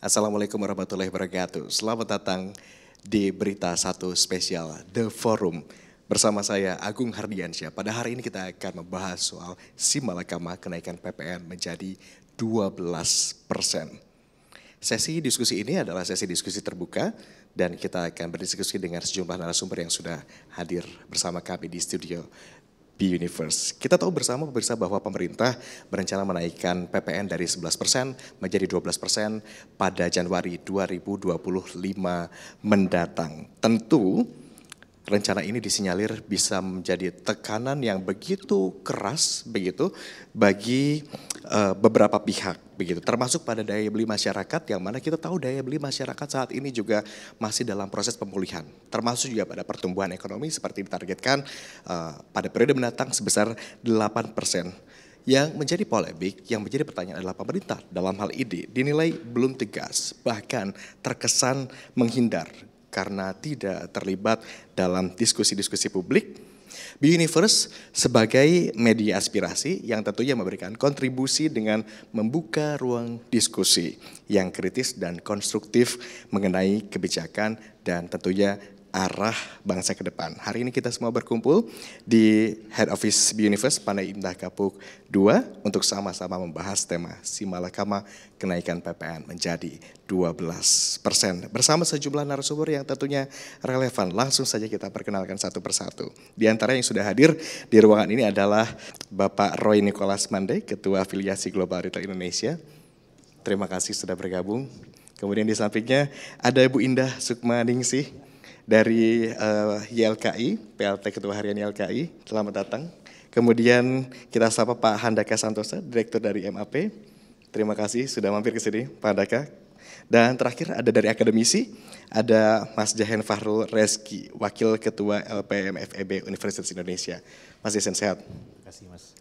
Assalamualaikum warahmatullahi wabarakatuh. Selamat datang di Berita Satu Spesial The Forum. Bersama saya Agung Hardiansyah. Pada hari ini kita akan membahas soal Simalakama kenaikan PPN menjadi 12%. Sesi diskusi ini adalah sesi diskusi terbuka dan kita akan berdiskusi dengan sejumlah narasumber yang sudah hadir bersama kami di studio B-Universe. Kita tahu bersama pemirsa bahwa pemerintah berencana menaikkan PPN dari 11% menjadi 12% pada Januari 2025 mendatang. Tentu rencana ini disinyalir bisa menjadi tekanan yang begitu keras begitu bagi beberapa pihak begitu, termasuk pada daya beli masyarakat yang mana kita tahu daya beli masyarakat saat ini juga masih dalam proses pemulihan, termasuk juga pada pertumbuhan ekonomi seperti ditargetkan pada periode mendatang sebesar 8%. Yang menjadi polemik, yang menjadi pertanyaan adalah pemerintah dalam hal ini dinilai belum tegas, bahkan terkesan menghindar karena tidak terlibat dalam diskusi-diskusi publik. B-Universe sebagai media aspirasi yang tentunya memberikan kontribusi dengan membuka ruang diskusi yang kritis dan konstruktif mengenai kebijakan dan tentunya arah bangsa ke depan. Hari ini kita semua berkumpul di Head Office B-Universe Pandai Indah Kapuk 2 untuk sama-sama membahas tema Simalakama kenaikan PPN menjadi 12%. Bersama sejumlah narasumber yang tentunya relevan. Langsung saja kita perkenalkan satu persatu. Di antara yang sudah hadir di ruangan ini adalah Bapak Roy Nicholas Mandai, Ketua Afiliasi Global Retail Indonesia. Terima kasih sudah bergabung. Kemudian di sampingnya ada Ibu Indah Sukmaningsih dari YLKI, PLT Ketua Harian YLKI, selamat datang. Kemudian kita sapa Pak Handaka Santosa, Direktur dari MAP. Terima kasih sudah mampir ke sini, Pak Handaka. Dan terakhir ada dari akademisi, ada Mas Jahen Fahrul Reski, Wakil Ketua LPM FEB Universitas Indonesia. Mas Jahen sehat? Terima kasih Mas.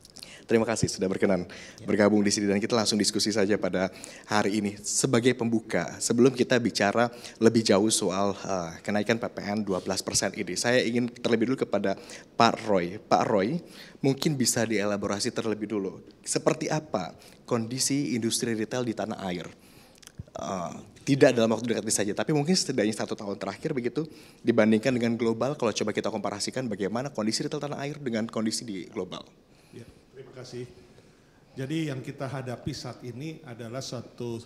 Terima kasih sudah berkenan bergabung di sini dan kita langsung diskusi saja pada hari ini. Sebagai pembuka, sebelum kita bicara lebih jauh soal kenaikan PPN 12% ini, saya ingin terlebih dulu kepada Pak Roy. Pak Roy, mungkin bisa dielaborasi terlebih dulu. Seperti apa kondisi industri retail di tanah air? Tidak dalam waktu dekat ini saja, tapi mungkin setidaknya 1 tahun terakhir begitu dibandingkan dengan global. Kalau coba kita komparasikan bagaimana kondisi retail tanah air dengan kondisi di global. Ya, terima kasih. Jadi yang kita hadapi saat ini adalah suatu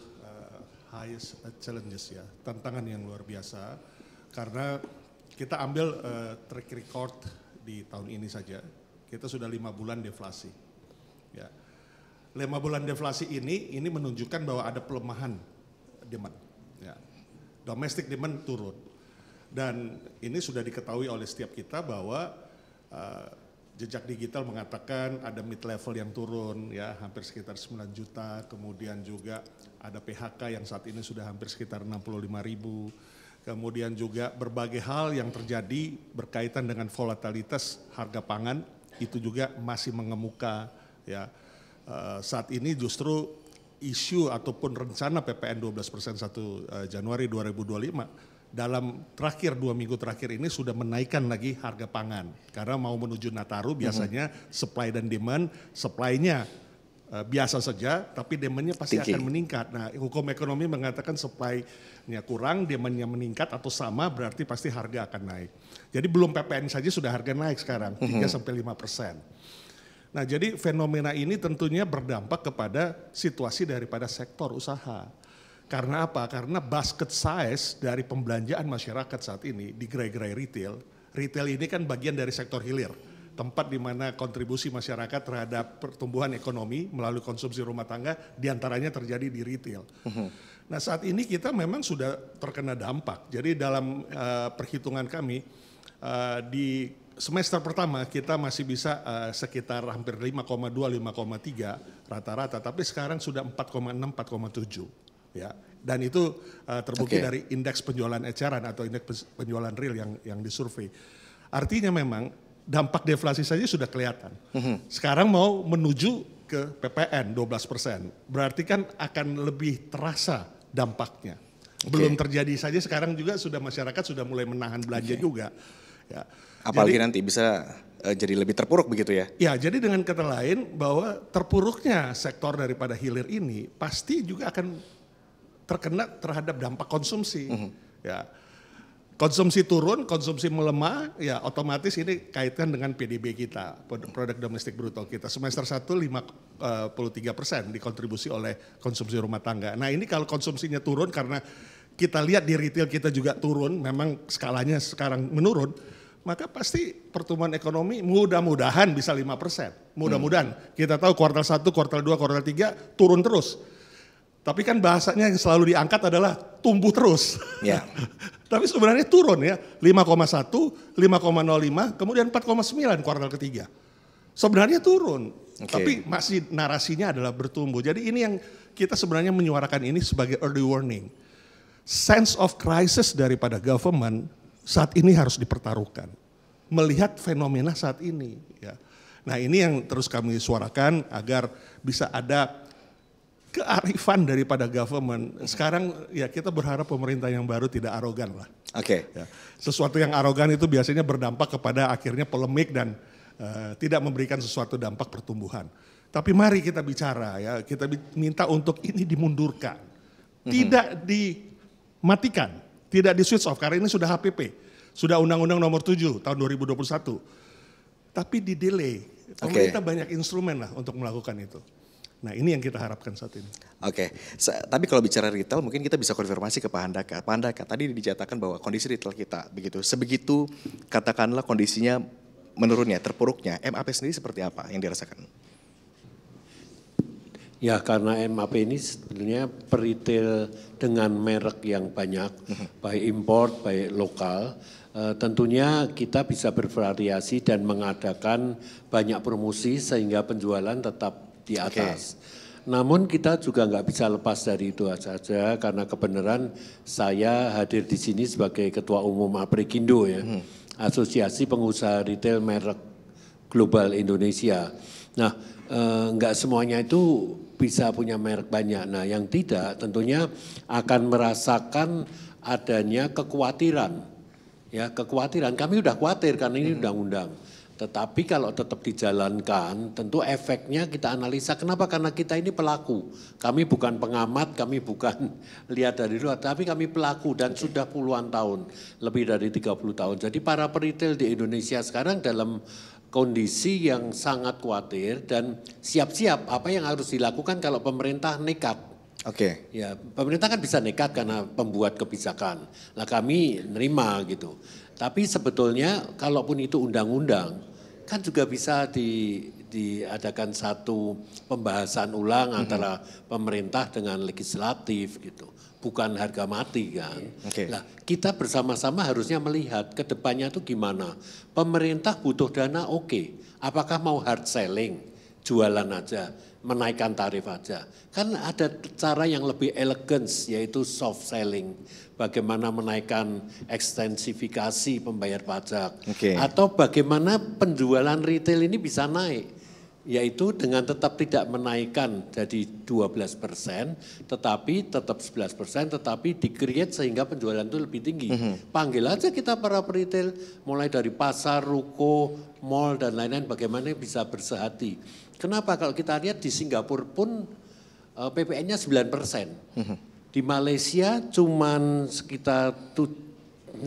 highest challenges ya, tantangan yang luar biasa. Karena kita ambil track record di tahun ini saja, kita sudah 5 bulan deflasi. Ya, 5 bulan deflasi ini menunjukkan bahwa ada pelemahan demand. Ya, domestic demand turun. Dan ini sudah diketahui oleh setiap kita bahwa jejak digital mengatakan ada mid level yang turun ya hampir sekitar 9 juta, kemudian juga ada PHK yang saat ini sudah hampir sekitar 65.000, kemudian juga berbagai hal yang terjadi berkaitan dengan volatilitas harga pangan itu juga masih mengemuka ya. Saat ini justru isu ataupun rencana PPN 12% 1 Januari 2025 dalam terakhir 2 minggu terakhir ini sudah menaikkan lagi harga pangan. Karena mau menuju Nataru biasanya supply dan demand, supply-nya biasa saja tapi demand-nya pasti akan meningkat. Nah hukum ekonomi mengatakan supply-nya kurang, demand-nya meningkat atau sama berarti pasti harga akan naik. Jadi belum PPN saja sudah harga naik sekarang 3-5%. Nah jadi fenomena ini tentunya berdampak kepada situasi daripada sektor usaha. Karena apa? Karena basket size dari pembelanjaan masyarakat saat ini di gerai-gerai retail. Retail ini kan bagian dari sektor hilir. Tempat di mana kontribusi masyarakat terhadap pertumbuhan ekonomi melalui konsumsi rumah tangga diantaranya terjadi di retail. Nah saat ini kita memang sudah terkena dampak. Jadi dalam perhitungan kami di semester pertama kita masih bisa sekitar hampir 5,2-5,3 rata-rata. Tapi sekarang sudah 4,6-4,7. Ya, dan itu terbukti dari indeks penjualan eceran atau indeks penjualan real yang disurvei. Artinya memang dampak deflasi saja sudah kelihatan. Sekarang mau menuju ke PPN 12%. Berarti kan akan lebih terasa dampaknya. Belum terjadi saja sekarang juga sudah masyarakat sudah mulai menahan belanja juga. Ya. Apalagi nanti bisa jadi lebih terpuruk begitu ya? Ya, jadi dengan kata lain bahwa terpuruknya sektor daripada hilir ini pasti juga akan terkena terhadap dampak konsumsi. Ya, konsumsi turun, konsumsi melemah, ya otomatis ini kaitan dengan PDB kita, produk domestik bruto kita. Semester 1 53% dikontribusi oleh konsumsi rumah tangga. Nah ini kalau konsumsinya turun karena kita lihat di retail kita juga turun, memang skalanya sekarang menurun, maka pasti pertumbuhan ekonomi mudah-mudahan bisa 5%. Mudah-mudahan. Kita tahu kuartal 1, kuartal 2, kuartal 3 turun terus. Tapi kan bahasanya yang selalu diangkat adalah tumbuh terus. Ya. Tapi sebenarnya turun ya, 5,1, 5,05, kemudian 4,9 kuartal ketiga. Sebenarnya turun, tapi masih narasinya adalah bertumbuh. Jadi ini yang kita sebenarnya menyuarakan ini sebagai early warning. Sense of crisis daripada government saat ini harus dipertaruhkan. Melihat fenomena saat ini. Ya. Nah ini yang terus kami suarakan agar bisa ada kearifan daripada government. Sekarang ya kita berharap pemerintah yang baru tidak arogan lah. Oke. Ya, sesuatu yang arogan itu biasanya berdampak kepada akhirnya polemik dan tidak memberikan sesuatu dampak pertumbuhan. Tapi mari kita bicara ya, kita minta untuk ini dimundurkan. Tidak dimatikan, tidak di switch off karena ini sudah HPP. Sudah Undang-Undang Nomor 7 tahun 2021. Tapi di delay. Pemerintah banyak instrumen lah untuk melakukan itu. Nah ini yang kita harapkan saat ini. Oke, tapi kalau bicara retail mungkin kita bisa konfirmasi ke Pak Handaka. Pak Handaka, tadi dinyatakan bahwa kondisi retail kita sebegitu katakanlah kondisinya menurunnya, terpuruknya. MAP sendiri seperti apa yang dirasakan? Ya karena MAP ini sebenarnya peritel dengan merek yang banyak, baik import, baik lokal. Tentunya kita bisa bervariasi dan mengadakan banyak promosi sehingga penjualan tetap di atas. Namun kita juga nggak bisa lepas dari itu saja karena kebenaran saya hadir di sini sebagai Ketua Umum Aprikindo ya, Asosiasi Pengusaha Retail Merek Global Indonesia. Nah nggak semuanya itu bisa punya merek banyak. Nah yang tidak tentunya akan merasakan adanya kekhawatiran. Ya kekhawatiran, kami udah khawatir karena ini undang-undang. Tetapi kalau tetap dijalankan, tentu efeknya kita analisa. Kenapa? Karena kita ini pelaku. Kami bukan pengamat, kami bukan lihat dari luar, tapi kami pelaku dan sudah puluhan tahun, lebih dari 30 tahun. Jadi para peritel di Indonesia sekarang dalam kondisi yang sangat khawatir dan siap-siap apa yang harus dilakukan kalau pemerintah nekat. Oke. Ya, pemerintah kan bisa nekat karena pembuat kebijakan. Nah kami nerima gitu. Tapi sebetulnya kalaupun itu undang-undang, kan juga bisa diadakan satu pembahasan ulang antara pemerintah dengan legislatif gitu. Bukan harga mati kan. Nah kita bersama-sama harusnya melihat ke depannya itu gimana. Pemerintah butuh dana oke. Apakah mau hard selling, jualan aja, menaikkan tarif aja. Kan ada cara yang lebih elegans yaitu soft selling. Bagaimana menaikkan ekstensifikasi pembayar pajak. Atau bagaimana penjualan retail ini bisa naik. Yaitu dengan tetap tidak menaikkan jadi 12%, tetapi tetap 11%, tetapi di-create sehingga penjualan itu lebih tinggi. Panggil aja kita para retail, mulai dari pasar, ruko, mall, dan lain-lain, bagaimana bisa bersehati. Kenapa? Kalau kita lihat di Singapura pun PPN-nya 9%. Di Malaysia cuma sekitar 6%,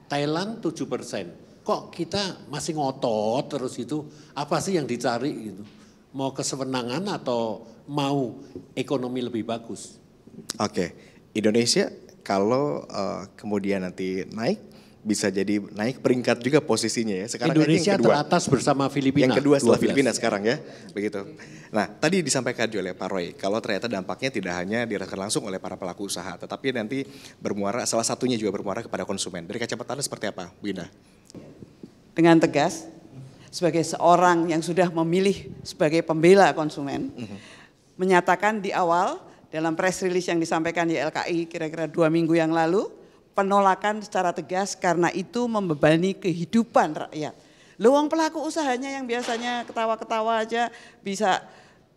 Thailand 7%. Kok kita masih ngotot terus itu, apa sih yang dicari gitu? Mau kesewenangan atau mau ekonomi lebih bagus? Oke, Indonesia kalau kemudian nanti naik, bisa jadi naik peringkat juga posisinya ya. Sekarang Indonesia yang kedua, teratas bersama Filipina. Yang kedua setelah 12. Filipina sekarang ya, begitu. Nah tadi disampaikan oleh Pak Roy, kalau ternyata dampaknya tidak hanya dirasakan langsung oleh para pelaku usaha, tetapi nanti bermuara, salah satunya juga bermuara kepada konsumen. Dari kacamata Anda seperti apa, Bu Indah? Dengan tegas, sebagai seorang yang sudah memilih sebagai pembela konsumen, menyatakan di awal dalam press release yang disampaikan YLKI kira-kira 2 minggu yang lalu, penolakan secara tegas karena itu membebani kehidupan rakyat. Wong pelaku usahanya yang biasanya ketawa-ketawa aja bisa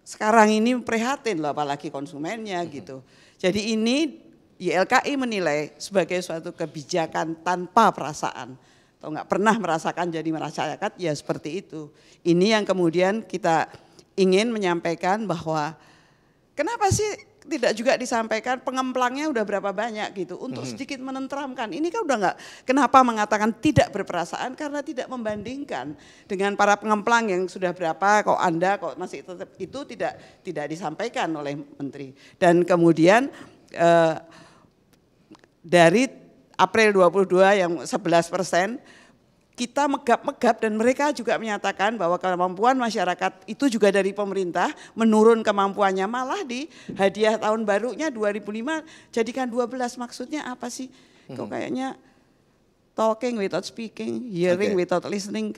sekarang ini prihatin loh, apalagi konsumennya gitu. Jadi ini YLKI menilai sebagai suatu kebijakan tanpa perasaan. Atau nggak pernah merasakan jadi masyarakat, ya seperti itu. Ini yang kemudian kita ingin menyampaikan bahwa kenapa sih tidak juga disampaikan pengemplangnya udah berapa banyak gitu untuk sedikit menenteramkan. Ini kan udah nggak, kenapa mengatakan tidak berperasaan karena tidak membandingkan dengan para pengemplang yang sudah berapa, kok Anda kok masih tetap itu tidak disampaikan oleh Menteri. Dan kemudian dari April 22 yang 11%, kita megap-megap dan mereka juga menyatakan bahwa kemampuan masyarakat itu juga dari pemerintah menurun kemampuannya, malah di hadiah tahun barunya 2005 jadikan 12, maksudnya apa sih? Kok kayaknya talking without speaking, hearing without listening.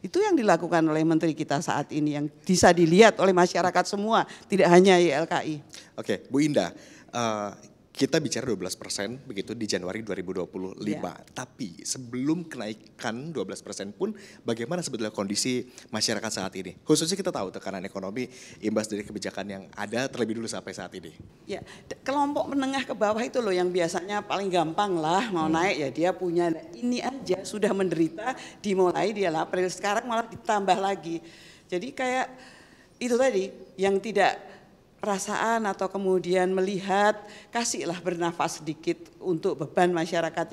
Itu yang dilakukan oleh menteri kita saat ini yang bisa dilihat oleh masyarakat semua, tidak hanya YLKI. Oke, Bu Indah, kita bicara 12% begitu di Januari 2025. Ya. Tapi sebelum kenaikan 12% pun bagaimana sebetulnya kondisi masyarakat saat ini? Khususnya kita tahu tekanan ekonomi imbas dari kebijakan yang ada terlebih dulu sampai saat ini. Ya, kelompok menengah ke bawah itu loh yang biasanya paling gampang lah mau naik ya dia punya. Ini aja sudah menderita dimulai di April, sekarang malah ditambah lagi. Jadi kayak itu tadi yang tidak perasaan atau kemudian melihat, kasihlah bernafas sedikit untuk beban masyarakat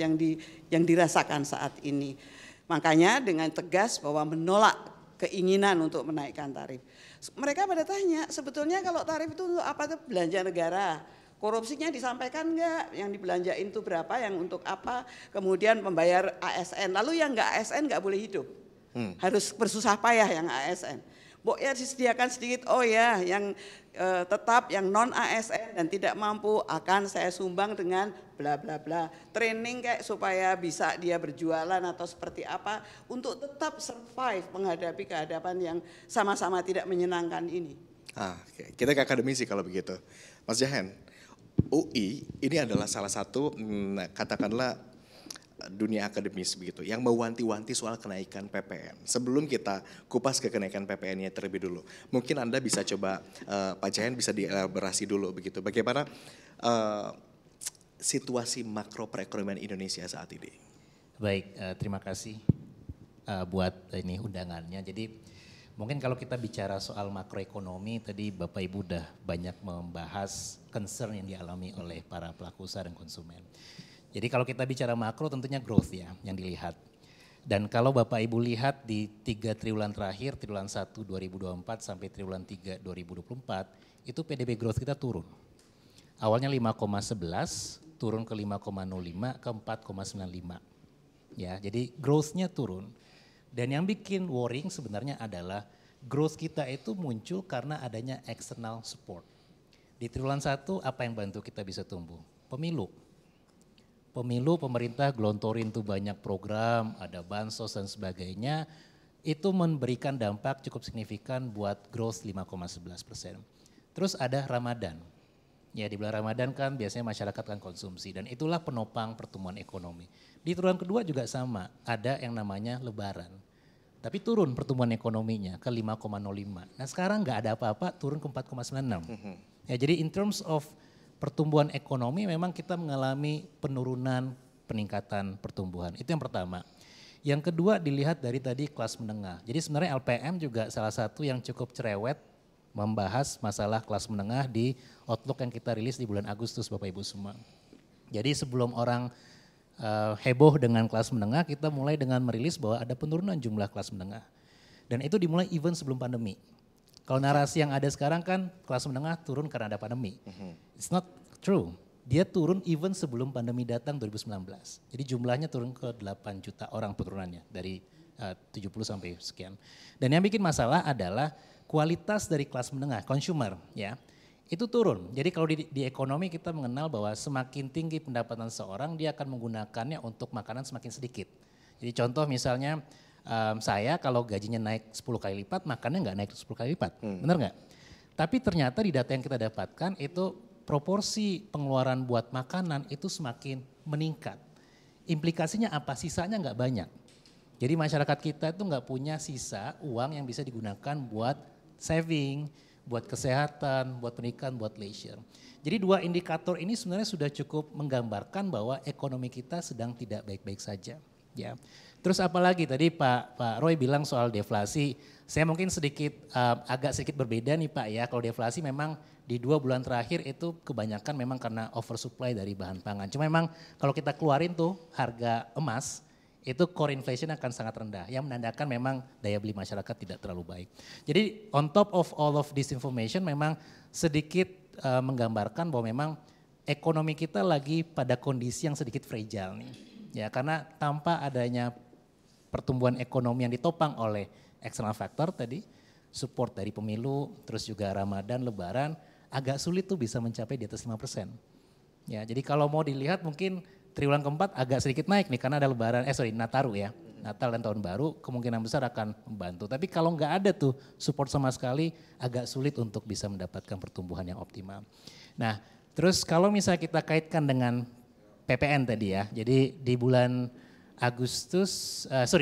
yang dirasakan saat ini. Makanya dengan tegas bahwa menolak keinginan untuk menaikkan tarif. Mereka pada tanya, sebetulnya kalau tarif itu untuk apa, itu belanja negara? Korupsinya disampaikan enggak, yang dibelanjain itu berapa, yang untuk apa, kemudian membayar ASN. Lalu yang enggak ASN enggak boleh hidup, harus bersusah payah yang ASN. Ya disediakan sedikit, oh ya yang tetap yang non ASN dan tidak mampu akan saya sumbang dengan bla bla bla. Training kayak supaya bisa dia berjualan atau seperti apa untuk tetap survive menghadapi kehadapan yang sama-sama tidak menyenangkan ini. Kita ke akademisi kalau begitu. Mas Jahen, UI ini adalah salah satu katakanlah dunia akademis begitu yang mewanti-wanti soal kenaikan PPN. Sebelum kita kupas ke kenaikan PPN-nya terlebih dulu, mungkin Anda bisa coba Pak Jahen bisa dielaborasi dulu begitu. Bagaimana situasi makro perekonomian Indonesia saat ini? Baik, terima kasih buat ini undangannya. Jadi mungkin kalau kita bicara soal makroekonomi, tadi Bapak Ibu udah banyak membahas concern yang dialami oleh para pelaku usaha dan konsumen. Jadi kalau kita bicara makro tentunya growth ya yang dilihat. Dan kalau Bapak Ibu lihat di 3 triwulan terakhir, triwulan 1 2024 sampai triwulan 3 2024, itu PDB growth kita turun. Awalnya 5,11, turun ke 5,05 ke 4,95. Ya, jadi growth-nya turun. Dan yang bikin worrying sebenarnya adalah growth kita itu muncul karena adanya external support. Di triwulan 1 apa yang bantu kita bisa tumbuh? Pemilu, pemerintah gelontorin tuh banyak program, ada bansos dan sebagainya, itu memberikan dampak cukup signifikan buat growth 5,11%. Terus ada Ramadan, ya di bulan Ramadan kan biasanya masyarakat kan konsumsi dan itulah penopang pertumbuhan ekonomi. Di triwulan kedua juga sama, ada yang namanya Lebaran, tapi turun pertumbuhan ekonominya ke 5,05. Nah sekarang nggak ada apa-apa, turun ke 4,96. Ya jadi in terms of pertumbuhan ekonomi memang kita mengalami penurunan peningkatan pertumbuhan. Itu yang pertama. Yang kedua dilihat dari tadi kelas menengah. Jadi sebenarnya LPM juga salah satu yang cukup cerewet membahas masalah kelas menengah di outlook yang kita rilis di bulan Agustus Bapak Ibu semua. Jadi sebelum orang heboh dengan kelas menengah, kita mulai dengan merilis bahwa ada penurunan jumlah kelas menengah. Dan itu dimulai even sebelum pandemi. Kalau narasi yang ada sekarang kan kelas menengah turun karena ada pandemi. It's not true. Dia turun even sebelum pandemi datang 2019. Jadi jumlahnya turun ke 8 juta orang penurunannya dari 70 sampai sekian. Dan yang bikin masalah adalah kualitas dari kelas menengah, consumer ya. Itu turun. Jadi kalau di ekonomi kita mengenal bahwa semakin tinggi pendapatan seorang dia akan menggunakannya untuk makanan semakin sedikit. Jadi contoh misalnya saya kalau gajinya naik 10 kali lipat, makannya nggak naik 10 kali lipat, benar nggak? Tapi ternyata di data yang kita dapatkan itu proporsi pengeluaran buat makanan itu semakin meningkat. Implikasinya apa? Sisanya nggak banyak. Jadi masyarakat kita itu nggak punya sisa uang yang bisa digunakan buat saving, buat kesehatan, buat pendidikan, buat leisure. Jadi dua indikator ini sebenarnya sudah cukup menggambarkan bahwa ekonomi kita sedang tidak baik-baik saja. Ya. Terus apalagi tadi Pak Roy bilang soal deflasi, saya mungkin agak sedikit berbeda nih Pak ya. Kalau deflasi memang di 2 bulan terakhir itu kebanyakan memang karena oversupply dari bahan pangan. Cuma memang kalau kita keluarin tuh harga emas, itu core inflation akan sangat rendah, yang menandakan memang daya beli masyarakat tidak terlalu baik. Jadi on top of all of this information memang sedikit menggambarkan bahwa memang ekonomi kita lagi pada kondisi yang sedikit fragile nih. Ya, karena tanpa adanya pertumbuhan ekonomi yang ditopang oleh external factor tadi, support dari pemilu, terus juga Ramadan, Lebaran, agak sulit tuh bisa mencapai di atas 5%. Ya, jadi kalau mau dilihat mungkin triwulan keempat agak sedikit naik nih karena ada Lebaran, Nataru ya, Natal dan Tahun Baru kemungkinan besar akan membantu. Tapi kalau nggak ada tuh support sama sekali, agak sulit untuk bisa mendapatkan pertumbuhan yang optimal. Nah, terus kalau misalnya kita kaitkan dengan PPN tadi ya, jadi di bulan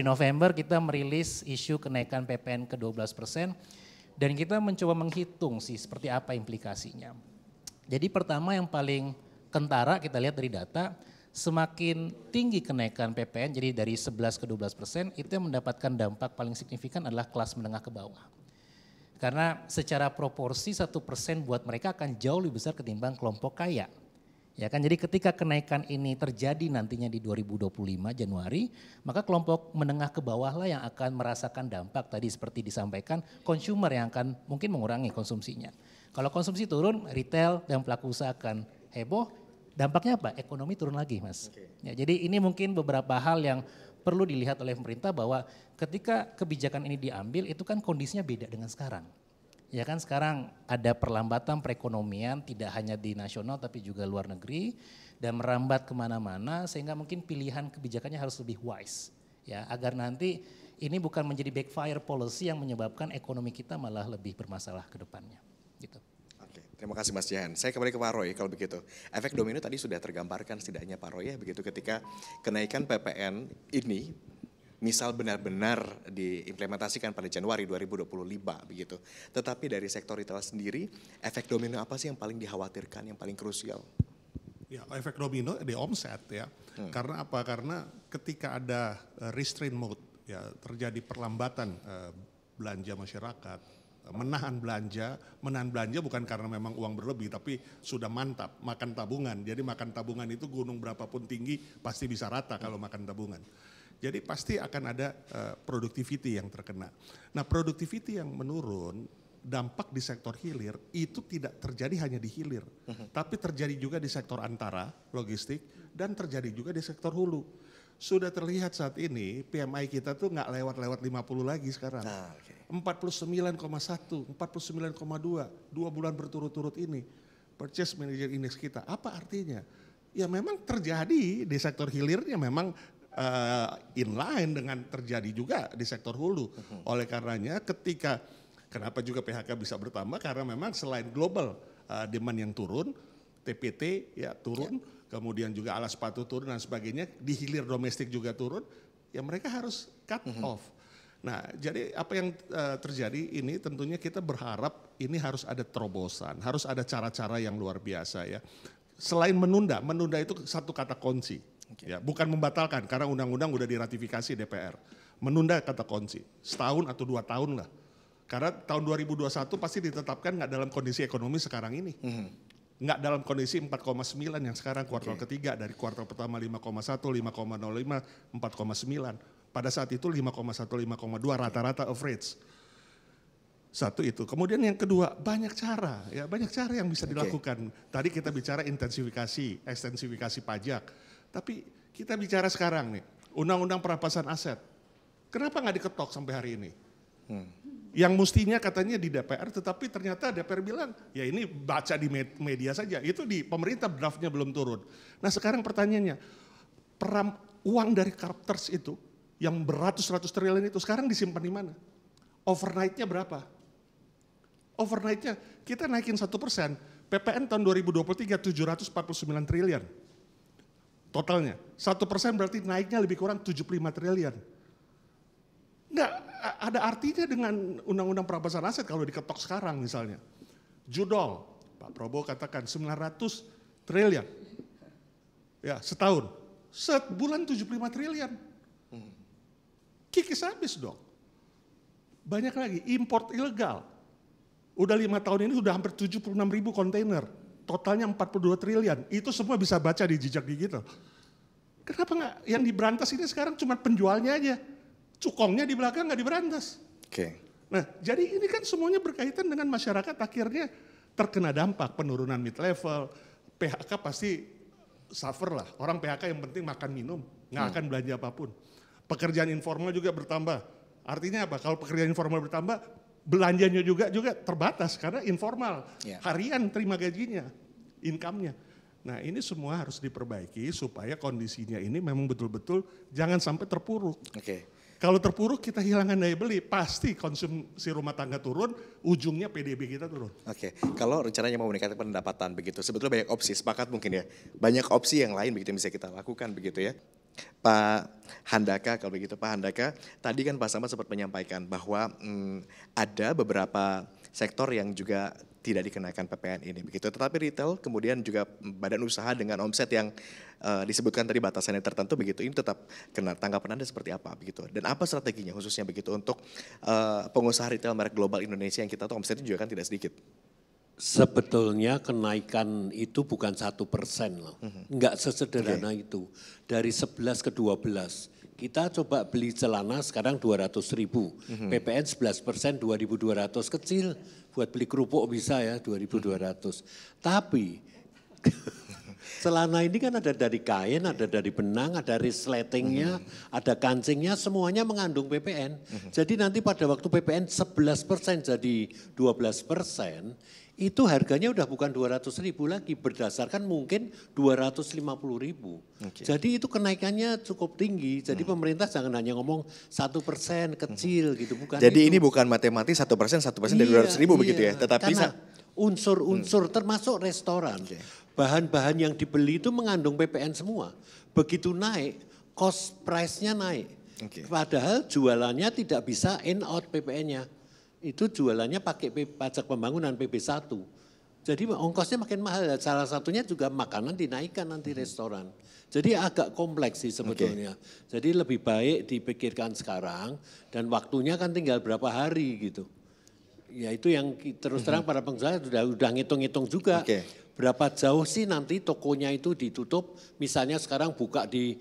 November kita merilis isu kenaikan PPN ke 12% dan kita mencoba menghitung sih seperti apa implikasinya. Jadi pertama yang paling kentara kita lihat dari data, semakin tinggi kenaikan PPN, jadi dari 11 ke 12%, itu yang mendapatkan dampak paling signifikan adalah kelas menengah ke bawah. Karena secara proporsi 1% buat mereka akan jauh lebih besar ketimbang kelompok kaya. Ya kan, jadi ketika kenaikan ini terjadi nantinya di 2025 Januari, maka kelompok menengah ke bawah lah yang akan merasakan dampak tadi seperti disampaikan, consumer yang akan mungkin mengurangi konsumsinya. Kalau konsumsi turun, retail dan pelaku usaha akan heboh. Dampaknya apa? Ekonomi turun lagi, Mas. Ya, jadi ini mungkin beberapa hal yang perlu dilihat oleh pemerintah bahwa ketika kebijakan ini diambil itu kan kondisinya beda dengan sekarang. Ya kan, sekarang ada perlambatan perekonomian tidak hanya di nasional tapi juga luar negeri dan merambat kemana-mana sehingga mungkin pilihan kebijakannya harus lebih wise. Ya, agar nanti ini bukan menjadi backfire policy yang menyebabkan ekonomi kita malah lebih bermasalah ke depannya. Gitu. Terima kasih Mas Jihan. Saya kembali ke Pak Roy kalau begitu. Efek domino tadi sudah tergambarkan setidaknya Pak Roy ya, begitu ketika kenaikan PPN ini misal benar-benar diimplementasikan pada Januari 2025 begitu. Tetapi dari sektor retail sendiri, efek domino apa sih yang paling dikhawatirkan, yang paling krusial? Ya, efek domino di omset ya. Karena apa? Karena ketika ada restraint mode ya, terjadi perlambatan belanja masyarakat, menahan belanja bukan karena memang uang berlebih tapi sudah mantap makan tabungan. Jadi makan tabungan itu gunung berapapun tinggi pasti bisa rata kalau makan tabungan. Jadi pasti akan ada productivity yang terkena. Nah, productivity yang menurun, dampak di sektor hilir itu tidak terjadi hanya di hilir, tapi terjadi juga di sektor antara logistik dan terjadi juga di sektor hulu. Sudah terlihat saat ini PMI kita tuh nggak lewat 50 lagi sekarang. 49,1, 49,2, 2 bulan berturut-turut ini. Purchase Manager Index kita, apa artinya? Ya memang terjadi di sektor hilirnya memang inline dengan terjadi juga di sektor hulu. Oleh karenanya kenapa juga PHK bisa bertambah? Karena memang selain global demand yang turun, TPT ya turun, kemudian juga alas sepatu turun dan sebagainya, di hilir domestik juga turun, ya mereka harus cut off. Nah, jadi apa yang terjadi ini tentunya kita berharap ini harus ada terobosan, harus ada cara-cara yang luar biasa ya. Selain menunda itu satu kata kunci. Ya, bukan membatalkan karena undang-undang udah diratifikasi DPR. Menunda kata kunci, setahun atau 2 tahun lah. Karena tahun 2021 pasti ditetapkan nggak dalam kondisi ekonomi sekarang ini. Nggak dalam kondisi 4,9 yang sekarang kuartal ketiga, dari kuartal pertama 5,1, 5,05, 4,9. Pada saat itu 5,1, 5,2 rata-rata average. Satu itu. Kemudian yang kedua, banyak cara yang bisa dilakukan. Tadi kita bicara ekstensifikasi pajak. Tapi kita bicara sekarang nih, undang-undang perampasan aset. Kenapa nggak diketok sampai hari ini? Yang mestinya katanya di DPR, tetapi ternyata DPR bilang, ya ini baca di media saja. Itu di pemerintah draftnya belum turun. Nah sekarang pertanyaannya, uang dari Carpters itu, yang beratus-ratus triliun itu sekarang disimpan di mana? Overnight-nya berapa? Overnight-nya kita naikin 1%, PPN tahun 2023 749 triliun. Totalnya, 1% berarti naiknya lebih kurang 75 triliun. Nggak ada artinya dengan undang-undang perampasan aset kalau diketok sekarang misalnya. Judol, Pak Prabowo katakan 900 triliun. Ya setahun, sebulan 75 triliun. Kikis habis dong. Banyak lagi, import ilegal. Udah 5 tahun ini sudah hampir 76.000 kontainer. Totalnya 42 triliun. Itu semua bisa baca di jejak digital. Kenapa nggak yang diberantas ini sekarang cuma penjualnya aja. Cukongnya di belakang nggak diberantas. Nah, jadi ini kan semuanya berkaitan dengan masyarakat akhirnya terkena dampak penurunan mid level, PHK pasti suffer lah. Orang PHK yang penting makan minum, nggak akan belanja apapun. Pekerjaan informal juga bertambah. Artinya apa? Kalau pekerjaan informal bertambah, belanjanya juga terbatas karena informal. Harian terima gajinya, income-nya. Nah, ini semua harus diperbaiki supaya kondisinya ini memang betul-betul jangan sampai terpuruk. Kalau terpuruk kita hilangkan daya beli, pasti konsumsi rumah tangga turun, ujungnya PDB kita turun. Kalau rencananya mau meningkatkan pendapatan begitu, sebetulnya banyak opsi, sepakat mungkin ya. Banyak opsi yang lain begitu yang bisa kita lakukan begitu ya. Pak Handaka, kalau begitu Pak Handaka, tadi kan Pak Samad sempat menyampaikan bahwa ada beberapa sektor yang juga tidak dikenakan PPN ini begitu. Tetapi retail kemudian juga badan usaha dengan omset yang disebutkan tadi batasannya tertentu begitu, ini tetap kena. Tanggapan Anda seperti apa begitu? Dan apa strateginya khususnya begitu untuk pengusaha retail merek global Indonesia yang kita tahu omsetnya juga kan tidak sedikit? Sebetulnya kenaikan itu bukan 1% loh, enggak sesederhana itu. Dari 11 ke 12, kita coba beli celana sekarang 200.000, PPN 11%, 2.200, kecil. Buat beli kerupuk bisa ya 2.200. Tapi celana ini kan ada dari kain, ada dari benang, ada resletingnya, ada kancingnya, semuanya mengandung PPN. Jadi nanti pada waktu PPN 11% jadi 12%, itu harganya udah bukan 200.000 lagi, berdasarkan mungkin 250.000. Jadi itu kenaikannya cukup tinggi. Jadi pemerintah jangan hanya ngomong 1% kecil gitu, bukan. Jadi itu. ini bukan matematis 1% dari 200.000 begitu ya, tetapi karena unsur-unsur termasuk restoran, bahan-bahan yang dibeli itu mengandung PPN semua. Begitu naik, cost price-nya naik. Padahal jualannya tidak bisa in out PPN-nya. Itu jualannya pakai pajak pembangunan PB1. Jadi ongkosnya makin mahal. Salah satunya juga makanan dinaikkan nanti restoran. Jadi agak kompleks sih sebetulnya. Jadi lebih baik dipikirkan sekarang dan waktunya kan tinggal berapa hari gitu. Ya itu yang terus terang para pengusaha sudah ngitung-ngitung juga. Berapa jauh sih nanti tokonya itu ditutup. Misalnya sekarang buka di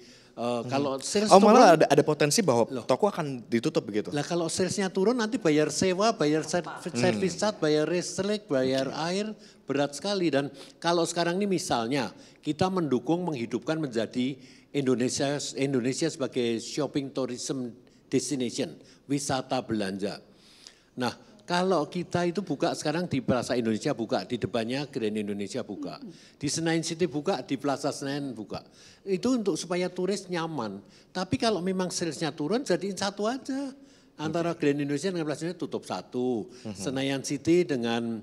kalau sales malah ada potensi bahwa toko akan ditutup begitu. Lah kalau salesnya turun nanti bayar sewa, bayar service charge, bayar listrik, bayar air, berat sekali. Dan kalau sekarang ini misalnya kita mendukung menghidupkan menjadi Indonesia sebagai shopping tourism destination, wisata belanja. Nah kalau kita itu buka sekarang di Plaza Indonesia buka, di depannya Grand Indonesia buka. Di Senayan City buka, di Plaza Senayan buka. Itu untuk supaya turis nyaman. Tapi kalau memang salesnya turun jadiin satu aja. Antara Grand Indonesia dengan Plaza Senayan tutup satu. Senayan City dengan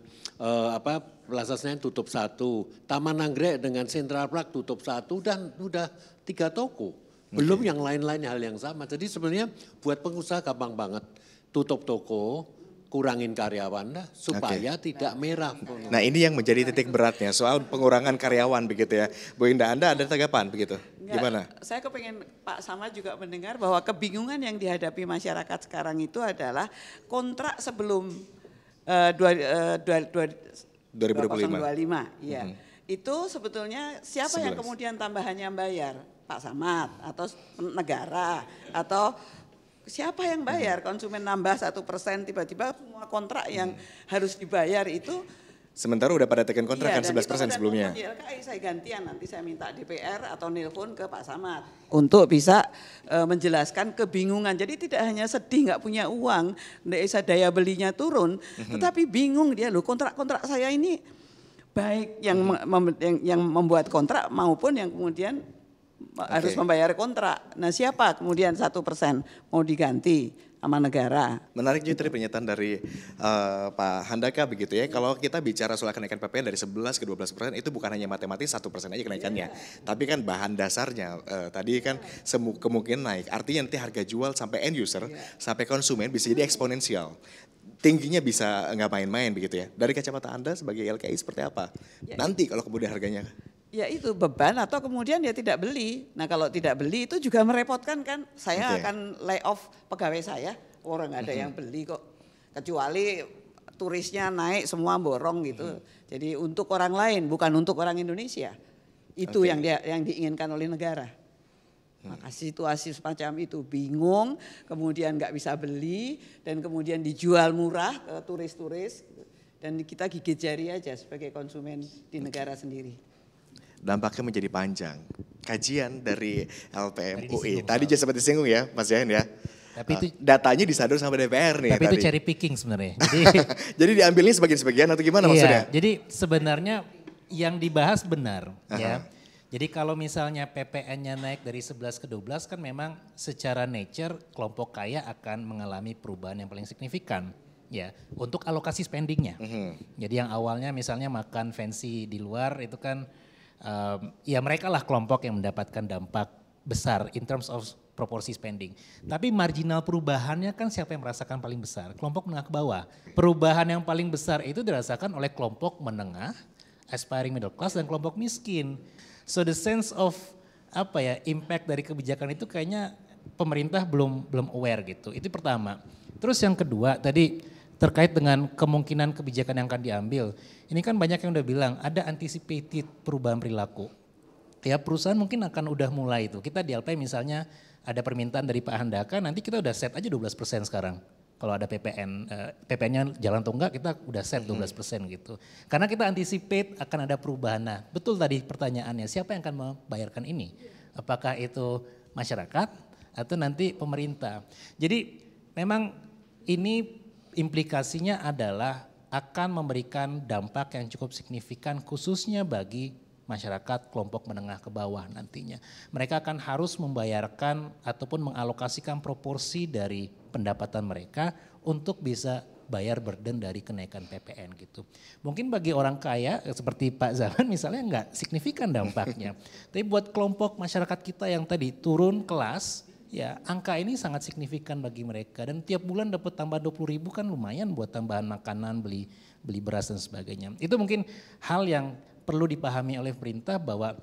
Plaza Senayan tutup satu. Taman Anggrek dengan Central Park tutup satu. Dan udah 3 toko. Belum yang lain-lain hal yang sama. Jadi sebenarnya buat pengusaha gampang banget. Tutup toko, kurangin karyawan dah supaya tidak merah. Nah ini yang menjadi titik beratnya soal pengurangan karyawan begitu ya. Bu Indah, Anda ada tanggapan begitu? Gimana? Saya kepengen Pak Samad juga mendengar bahwa kebingungan yang dihadapi masyarakat sekarang itu adalah kontrak sebelum 2025. Ya. Itu sebetulnya siapa yang kemudian tambahannya bayar? Pak Samad atau negara atau siapa yang bayar? Konsumen nambah 1%, tiba-tiba semua kontrak yang harus dibayar itu. Sementara udah pada tekan kontrak kan 11% sebelumnya. YLKI saya gantian, nanti saya minta DPR atau nelpon ke Pak Samad. Untuk bisa menjelaskan kebingungan. Jadi tidak hanya sedih nggak punya uang, nggak bisa daya belinya turun. Tetapi bingung dia, loh kontrak-kontrak saya ini baik yang membuat kontrak maupun yang kemudian harus membayar kontrak. Nah siapa kemudian 1% mau diganti sama negara. Menarik juga tadi pernyataan dari Pak Handaka begitu ya. Kalau kita bicara soal kenaikan PPN dari 11 ke 12% itu bukan hanya matematis 1% aja kenaikannya. Tapi kan bahan dasarnya tadi kan kemungkinan naik. Artinya nanti harga jual sampai end user, sampai konsumen bisa jadi eksponensial. Tingginya bisa nggak main-main begitu ya. Dari kacamata Anda sebagai LKI seperti apa? Nanti kalau kemudian harganya ya itu beban atau kemudian dia tidak beli. Nah kalau tidak beli itu juga merepotkan kan. Saya akan lay off pegawai saya. Orang nggak ada yang beli kok. Kecuali turisnya naik semua borong gitu. Jadi untuk orang lain bukan untuk orang Indonesia. Itu yang diinginkan oleh negara. Maka situasi semacam itu bingung, kemudian nggak bisa beli dan kemudian dijual murah ke turis-turis dan kita gigit jari aja sebagai konsumen di negara sendiri. Dampaknya menjadi panjang. Kajian dari LPM UI. disinggung, Tadi juga sempat disinggung ya Mas Yayan ya. Tapi itu datanya disadur sama DPR nih tapi tadi. itu cherry picking sebenarnya. Jadi Jadi diambilnya sebagian-sebagian atau gimana maksudnya? jadi sebenarnya yang dibahas benar ya. Jadi kalau misalnya PPN-nya naik dari 11 ke 12 kan memang secara nature kelompok kaya akan mengalami perubahan yang paling signifikan ya untuk alokasi spendingnya. Jadi yang awalnya misalnya makan fancy di luar itu kan ya mereka lah kelompok yang mendapatkan dampak besar in terms of proporsi spending. Tapi marginal perubahannya kan siapa yang merasakan paling besar? Kelompok menengah ke bawah. Perubahan yang paling besar itu dirasakan oleh kelompok menengah, aspiring middle class dan kelompok miskin. So the sense of impact dari kebijakan itu kayaknya pemerintah belum aware gitu. Itu pertama. Terus yang kedua tadi terkait dengan kemungkinan kebijakan yang akan diambil. Ini kan banyak yang udah bilang ada anticipated perubahan perilaku. Ya perusahaan mungkin akan udah mulai itu. Kita di LP misalnya ada permintaan dari Pak Handaka, nanti kita udah set aja 12% sekarang. Kalau ada PPN-nya jalan atau enggak kita udah set 12% gitu. Karena kita anticipate akan ada perubahan. Nah betul tadi pertanyaannya, siapa yang akan membayarkan ini? Apakah itu masyarakat atau nanti pemerintah? Jadi memang ini implikasinya adalah akan memberikan dampak yang cukup signifikan khususnya bagi masyarakat kelompok menengah ke bawah nantinya. Mereka akan harus membayarkan ataupun mengalokasikan proporsi dari pendapatan mereka untuk bisa bayar burden dari kenaikan PPN gitu. Mungkin bagi orang kaya seperti Pak Zaman misalnya enggak signifikan dampaknya. Tapi buat kelompok masyarakat kita yang tadi turun kelas, ya angka ini sangat signifikan bagi mereka. Dan tiap bulan dapat tambah 20.000 kan lumayan buat tambahan makanan, beli beras dan sebagainya. Itu mungkin hal yang perlu dipahami oleh pemerintah bahwa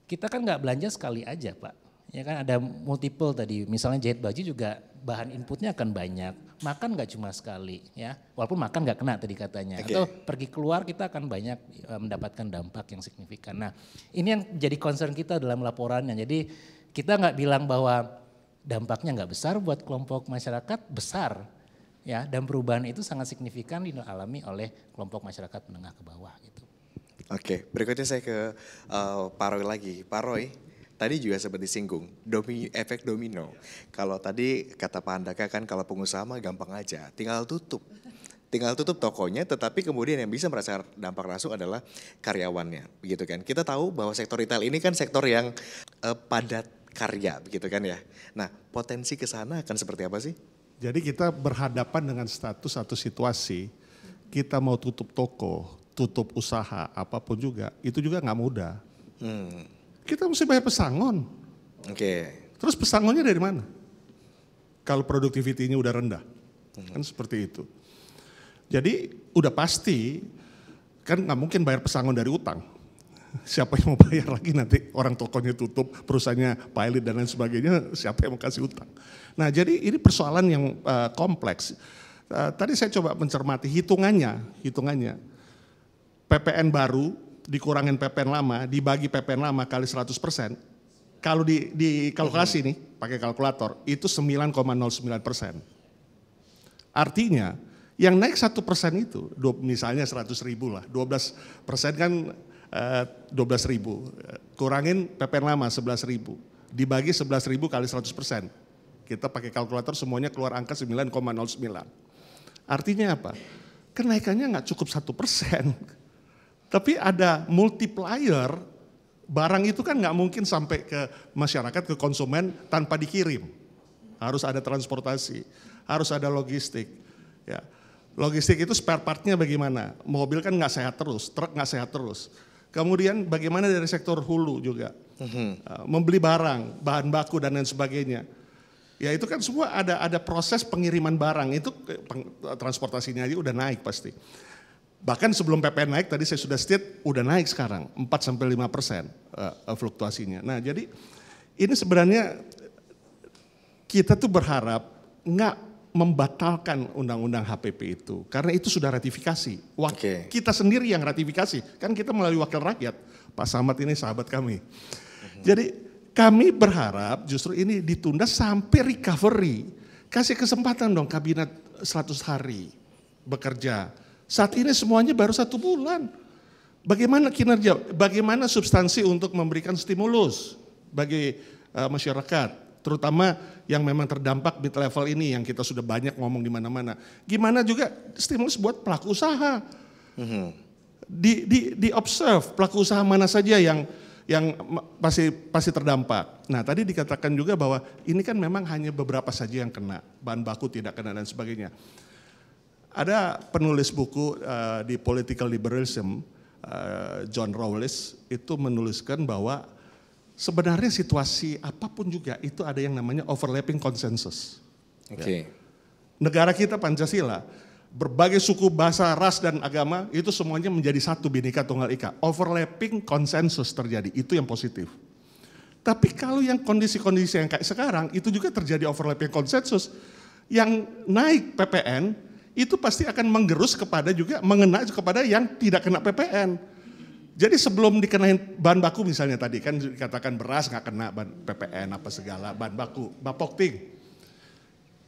kita kan nggak belanja sekali aja Pak. Ya kan ada multiple tadi, misalnya jahit baju juga bahan inputnya akan banyak. Makan nggak cuma sekali ya, walaupun makan nggak kena tadi katanya. Atau pergi keluar kita akan banyak mendapatkan dampak yang signifikan. Nah ini yang jadi concern kita dalam laporannya. Jadi kita nggak bilang bahwa dampaknya nggak besar buat kelompok masyarakat, besar. Ya, dan perubahan itu sangat signifikan dialami oleh kelompok masyarakat menengah ke bawah gitu. Oke, berikutnya saya ke Pak Roy lagi. Pak Roy, tadi juga sempat disinggung, efek domino. Kalau tadi kata Pak Handaka kan kalau pengusaha mah gampang aja, tinggal tutup tokonya, tetapi kemudian yang bisa merasakan dampak langsung adalah karyawannya, begitu kan. Kita tahu bahwa sektor retail ini kan sektor yang padat karya, begitu kan ya. Nah, potensi ke sana akan seperti apa sih? Jadi kita berhadapan dengan status atau situasi, kita mau tutup toko, tutup usaha, apapun juga, itu juga nggak mudah. Kita mesti bayar pesangon. Terus pesangonnya dari mana? Kalau produktivitinya udah rendah, kan seperti itu. Jadi udah pasti, kan nggak mungkin bayar pesangon dari utang. Siapa yang mau bayar lagi nanti orang tokonya tutup, perusahaannya pilot dan lain sebagainya, siapa yang mau kasih utang. Nah jadi ini persoalan yang kompleks. Tadi saya coba mencermati hitungannya. PPN baru dikurangin PPN lama, dibagi PPN lama kali 100%. Kalau di kalkulasi nih, pakai kalkulator, itu 9,09%. Artinya yang naik 1% itu, misalnya 100.000 lah, 12% kan 12.000, kurangin PPN lama 11.000, dibagi 11.000 kali 100%. Kita pakai kalkulator semuanya keluar angka 9,09. Artinya apa? Kenaikannya nggak cukup 1%. Tapi ada multiplier, barang itu kan nggak mungkin sampai ke masyarakat, ke konsumen tanpa dikirim. Harus ada transportasi, harus ada logistik. Ya. Logistik itu spare partnya bagaimana? Mobil kan nggak sehat terus, truk nggak sehat terus. Kemudian bagaimana dari sektor hulu juga, membeli barang, bahan baku dan lain sebagainya. Ya itu kan semua ada proses pengiriman barang, itu transportasinya aja udah naik pasti. Bahkan sebelum PPN naik, tadi saya sudah state, udah naik sekarang, 4-5% fluktuasinya. Nah jadi ini sebenarnya kita tuh berharap nggak membatalkan undang-undang HPP itu karena itu sudah ratifikasi. Oke. Kita sendiri yang ratifikasi, kan kita melalui wakil rakyat. Pak Samad ini sahabat kami. Jadi kami berharap justru ini ditunda sampai recovery. Kasih kesempatan dong kabinet 100 hari bekerja. Saat ini semuanya baru 1 bulan. Bagaimana kinerja, bagaimana substansi untuk memberikan stimulus bagi masyarakat. Terutama yang memang terdampak mid level ini yang kita sudah banyak ngomong di mana-mana. Gimana juga stimulus buat pelaku usaha. Di observe pelaku usaha mana saja yang pasti terdampak. Nah tadi dikatakan juga bahwa ini kan memang hanya beberapa saja yang kena, bahan baku tidak kena dan sebagainya. Ada penulis buku di Political Liberalism, John Rawls, itu menuliskan bahwa sebenarnya situasi apapun juga itu ada yang namanya overlapping consensus. Oke. Negara kita Pancasila, berbagai suku, bahasa, ras dan agama itu semuanya menjadi satu Bhinneka Tunggal Ika. Overlapping consensus terjadi, itu yang positif. Tapi kalau yang kondisi-kondisi yang kayak sekarang itu juga terjadi overlapping consensus. Yang naik PPN itu pasti akan menggerus kepada juga mengena kepada yang tidak kena PPN. Jadi sebelum dikenain bahan baku misalnya tadi kan dikatakan beras nggak kena PPN apa segala bahan baku, bapokting.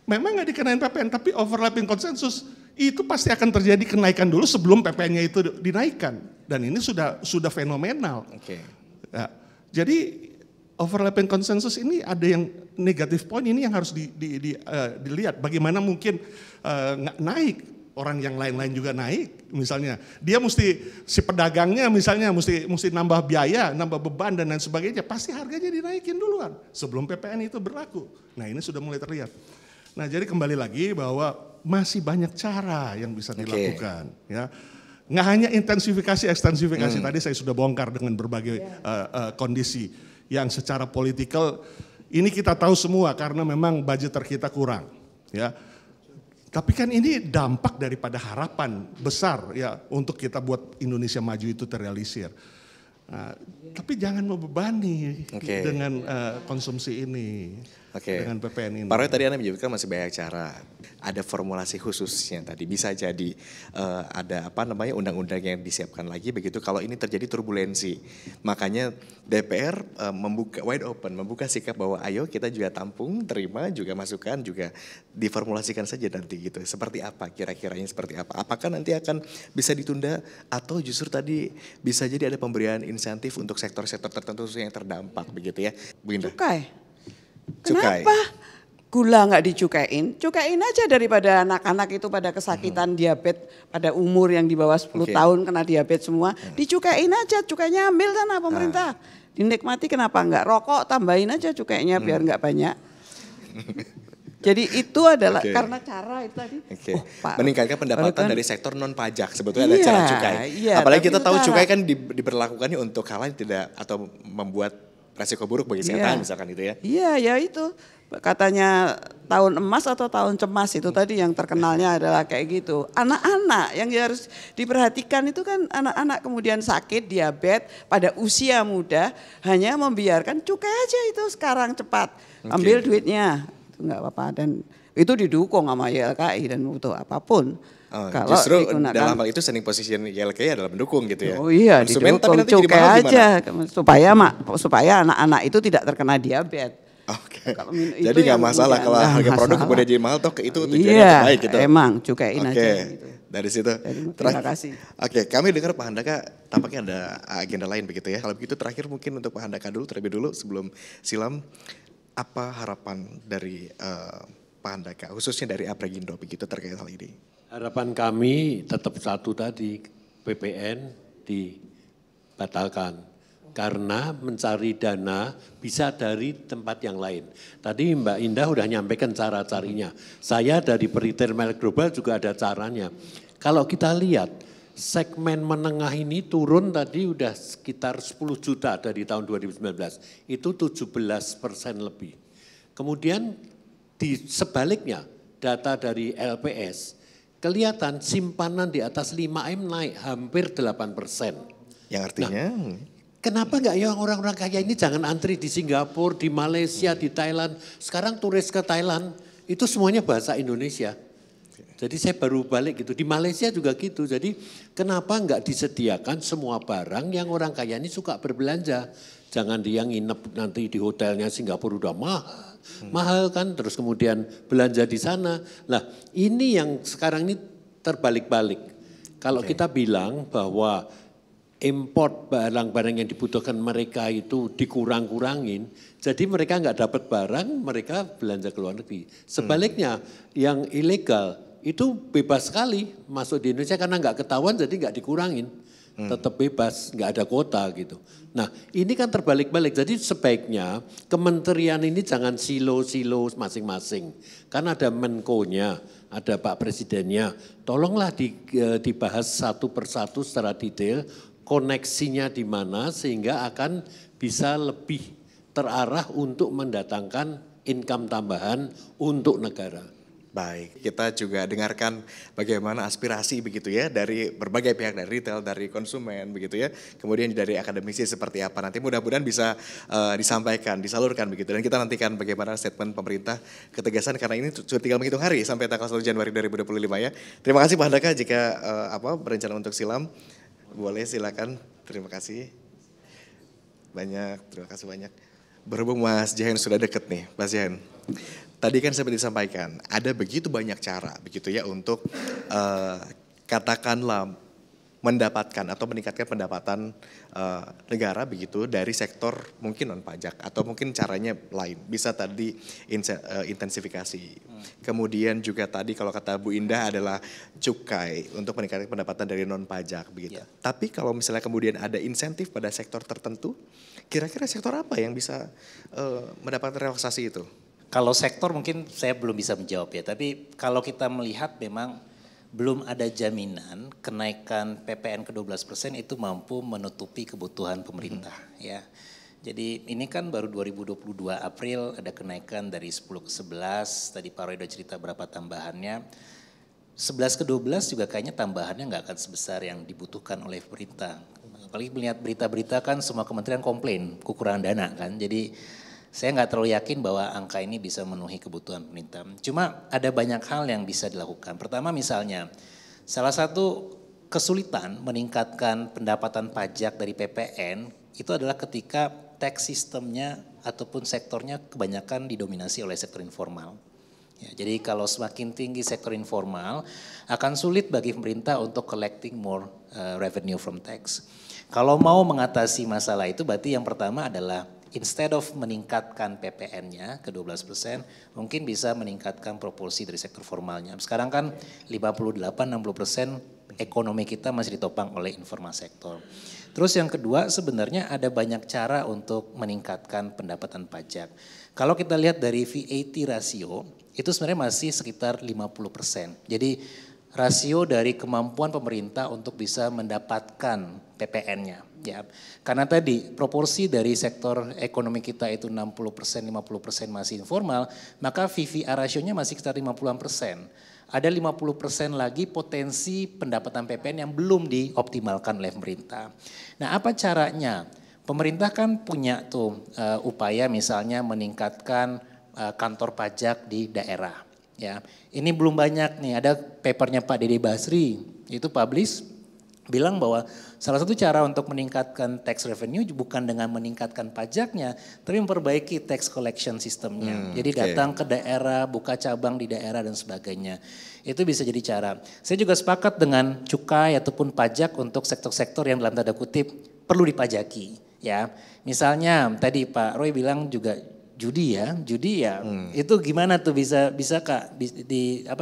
Memang nggak dikenain PPN tapi overlapping konsensus itu pasti akan terjadi kenaikan dulu sebelum PPN-nya itu dinaikkan dan ini sudah fenomenal. Oke. Ya, jadi overlapping konsensus ini ada yang negatif point ini yang harus dilihat bagaimana mungkin nggak naik. Orang yang lain-lain juga naik, misalnya dia si pedagangnya misalnya mesti nambah biaya, nambah beban dan lain sebagainya, pasti harganya dinaikin duluan sebelum PPN itu berlaku. Nah ini sudah mulai terlihat. Nah jadi kembali lagi bahwa masih banyak cara yang bisa dilakukan, ya. Nggak hanya intensifikasi, ekstensifikasi tadi saya sudah bongkar dengan berbagai kondisi yang secara politikal ini kita tahu semua karena memang budgeter kita kurang, ya. Tapi kan ini dampak daripada harapan besar ya untuk kita buat Indonesia maju itu terrealisir. Nah, tapi jangan membebani dengan konsumsi ini, dengan PPN ini. Pak Roy tadi Anda menyebutkan masih banyak cara. Ada formulasi khususnya tadi, bisa jadi ada undang-undang yang disiapkan lagi begitu kalau ini terjadi turbulensi. Makanya DPR membuka wide open, membuka sikap bahwa ayo kita juga tampung, terima juga masukan, juga diformulasikan saja nanti gitu. Seperti apa kira-kiranya seperti apa? Apakah nanti akan bisa ditunda atau justru tadi bisa jadi ada pemberian insentif untuk sektor-sektor tertentu yang terdampak begitu ya, Bu Indah? Kenapa gula nggak dicukain? Cukain aja daripada anak-anak itu pada kesakitan diabetes pada umur yang di bawah 10 tahun kena diabetes semua. Dicukain aja, cukainya ambil sana pemerintah. Dinikmati kenapa enggak? Rokok tambahin aja cukainya biar nggak banyak. Jadi itu adalah karena cara itu tadi. Meningkatkan pendapatan dari sektor non pajak sebetulnya ada cara cukai. Apalagi kita tahu cukai kan diberlakukannya untuk hal yang tidak atau membuat resiko buruk bagi kesehatan misalkan itu ya. Iya ya itu katanya tahun emas atau tahun cemas itu tadi yang terkenalnya adalah kayak gitu. Anak-anak yang harus diperhatikan itu kan anak-anak kemudian sakit diabetes pada usia muda hanya membiarkan cukai aja itu sekarang cepat ambil duitnya. Enggak apa-apa dan itu didukung sama YLKI dan butuh apapun. Kalau justru dalam hal itu standing position YLKI adalah mendukung gitu ya. Oh iya didukung cukai aja supaya anak-anak itu tidak terkena diabetes. Jadi nggak masalah kalau harga produk kemudian jadi mahal toh itu tujuannya terbaik gitu. Emang cukain aja gitu. Dari situ. Terima kasih. Kami dengar Pak Handaka tampaknya ada agenda lain begitu ya. Kalau begitu terakhir mungkin untuk Pak Handaka terlebih dulu sebelum silam. Apa harapan dari Pak Handaka, khususnya dari Aprindo begitu terkait hal ini? Harapan kami tetap satu tadi, PPN dibatalkan. Karena mencari dana bisa dari tempat yang lain. Tadi Mbak Indah udah nyampaikan cara-carinya. Saya dari Retail Merek Global juga ada caranya. Kalau kita lihat, segmen menengah ini turun tadi udah sekitar 10 juta dari tahun 2019. Itu 17% lebih. Kemudian di sebaliknya data dari LPS kelihatan simpanan di atas 5M naik hampir 8%. Yang artinya? Kenapa enggak ya orang-orang kaya ini jangan antri di Singapura, di Malaysia, di Thailand. Sekarang turis ke Thailand itu semuanya bahasa Indonesia. Jadi saya baru balik gitu, di Malaysia juga gitu. Jadi kenapa enggak disediakan semua barang yang orang kaya ini suka berbelanja. Jangan dia nginep nanti di hotelnya Singapura udah mahal kan, terus kemudian belanja di sana. Nah ini yang sekarang ini terbalik-balik. Kalau kita bilang bahwa import barang-barang yang dibutuhkan mereka itu dikurang-kurangin, jadi mereka nggak dapat barang, mereka belanja ke luar negeri. Sebaliknya yang ilegal itu bebas sekali masuk di Indonesia karena nggak ketahuan jadi nggak dikurangin. Tetap bebas, nggak ada kuota gitu. Nah ini kan terbalik-balik, jadi sebaiknya kementerian ini jangan silo-silo masing-masing. Kan ada Menko-nya, ada Pak Presidennya, tolonglah dibahas satu persatu secara detail, koneksinya di mana sehingga akan bisa lebih terarah untuk mendatangkan income tambahan untuk negara. Baik, kita juga dengarkan bagaimana aspirasi begitu ya dari berbagai pihak, dari retail, dari konsumen begitu ya. Kemudian dari akademisi seperti apa nanti mudah-mudahan bisa disampaikan, disalurkan begitu. Dan kita nantikan bagaimana statement pemerintah ketegasan karena ini sudah tinggal menghitung hari sampai tanggal 1 Januari 2025 ya. Terima kasih Pak Handaka jika berencana untuk silam. Boleh silakan, terima kasih. Terima kasih banyak. Berhubung Mas Jahen sudah deket nih, Mas Jahen. Tadi kan seperti disampaikan, ada begitu banyak cara begitu ya untuk katakanlah mendapatkan atau meningkatkan pendapatan negara begitu dari sektor mungkin non pajak atau mungkin caranya lain. Bisa tadi intensifikasi. Kemudian juga tadi kalau kata Bu Indah adalah cukai untuk meningkatkan pendapatan dari non pajak begitu. Tapi kalau misalnya kemudian ada insentif pada sektor tertentu, kira-kira sektor apa yang bisa mendapatkan relaksasi itu? Kalau sektor mungkin saya belum bisa menjawab ya, tapi kalau kita melihat memang belum ada jaminan kenaikan PPN ke 12% itu mampu menutupi kebutuhan pemerintah ya. Jadi ini kan baru 2022 April ada kenaikan dari 10 ke 11, tadi Pak Roy udah cerita berapa tambahannya. 11 ke 12 juga kayaknya tambahannya nggak akan sebesar yang dibutuhkan oleh pemerintah. Apalagi melihat berita-berita kan semua kementerian komplain kekurangan dana kan, jadi saya nggak terlalu yakin bahwa angka ini bisa memenuhi kebutuhan pemerintah. Cuma ada banyak hal yang bisa dilakukan. Pertama misalnya, salah satu kesulitan meningkatkan pendapatan pajak dari PPN itu adalah ketika tax sistemnya ataupun sektornya kebanyakan didominasi oleh sektor informal. Ya, jadi kalau semakin tinggi sektor informal, akan sulit bagi pemerintah untuk collecting more revenue from tax. Kalau mau mengatasi masalah itu berarti yang pertama adalah instead of meningkatkan PPN-nya ke 12%, mungkin bisa meningkatkan proporsi dari sektor formalnya. Sekarang kan 58-60% ekonomi kita masih ditopang oleh informal sektor. Terus yang kedua sebenarnya ada banyak cara untuk meningkatkan pendapatan pajak. Kalau kita lihat dari VAT rasio, itu sebenarnya masih sekitar 50%. Jadi rasio dari kemampuan pemerintah untuk bisa mendapatkan PPN-nya. Ya, karena tadi proporsi dari sektor ekonomi kita itu 60%, 50% masih informal, maka VVR rasionya masih sekitar 50%. Ada 50% lagi potensi pendapatan PPN yang belum dioptimalkan oleh pemerintah. Nah, apa caranya? Pemerintah kan punya tuh upaya misalnya meningkatkan kantor pajak di daerah. Ya, ini belum banyak nih. Ada papernya Pak Dede Basri itu publish bilang bahwa salah satu cara untuk meningkatkan tax revenue bukan dengan meningkatkan pajaknya, tapi memperbaiki tax collection sistemnya. Jadi datang ke daerah, buka cabang di daerah dan sebagainya. Itu bisa jadi cara. Saya juga sepakat dengan cukai ataupun pajak untuk sektor-sektor yang dalam tanda kutip perlu dipajaki. Ya, misalnya tadi Pak Roy bilang juga judi ya, itu gimana tuh bisa Kak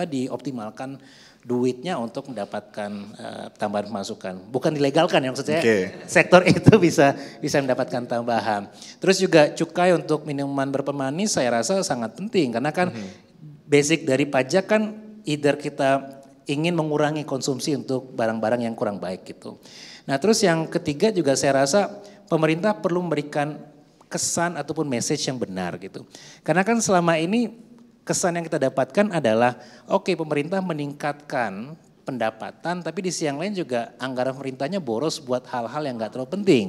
dioptimalkan duitnya untuk mendapatkan tambahan pemasukan. Bukan dilegalkan ya maksud saya, sektor itu bisa mendapatkan tambahan. Terus juga cukai untuk minuman berpemanis saya rasa sangat penting karena kan basic dari pajak kan either kita ingin mengurangi konsumsi untuk barang-barang yang kurang baik gitu. Nah terus yang ketiga juga saya rasa pemerintah perlu memberikan kesan ataupun message yang benar gitu. Karena kan selama ini kesan yang kita dapatkan adalah oke, pemerintah meningkatkan pendapatan tapi di sisi yang lain juga anggaran pemerintahnya boros buat hal-hal yang gak terlalu penting.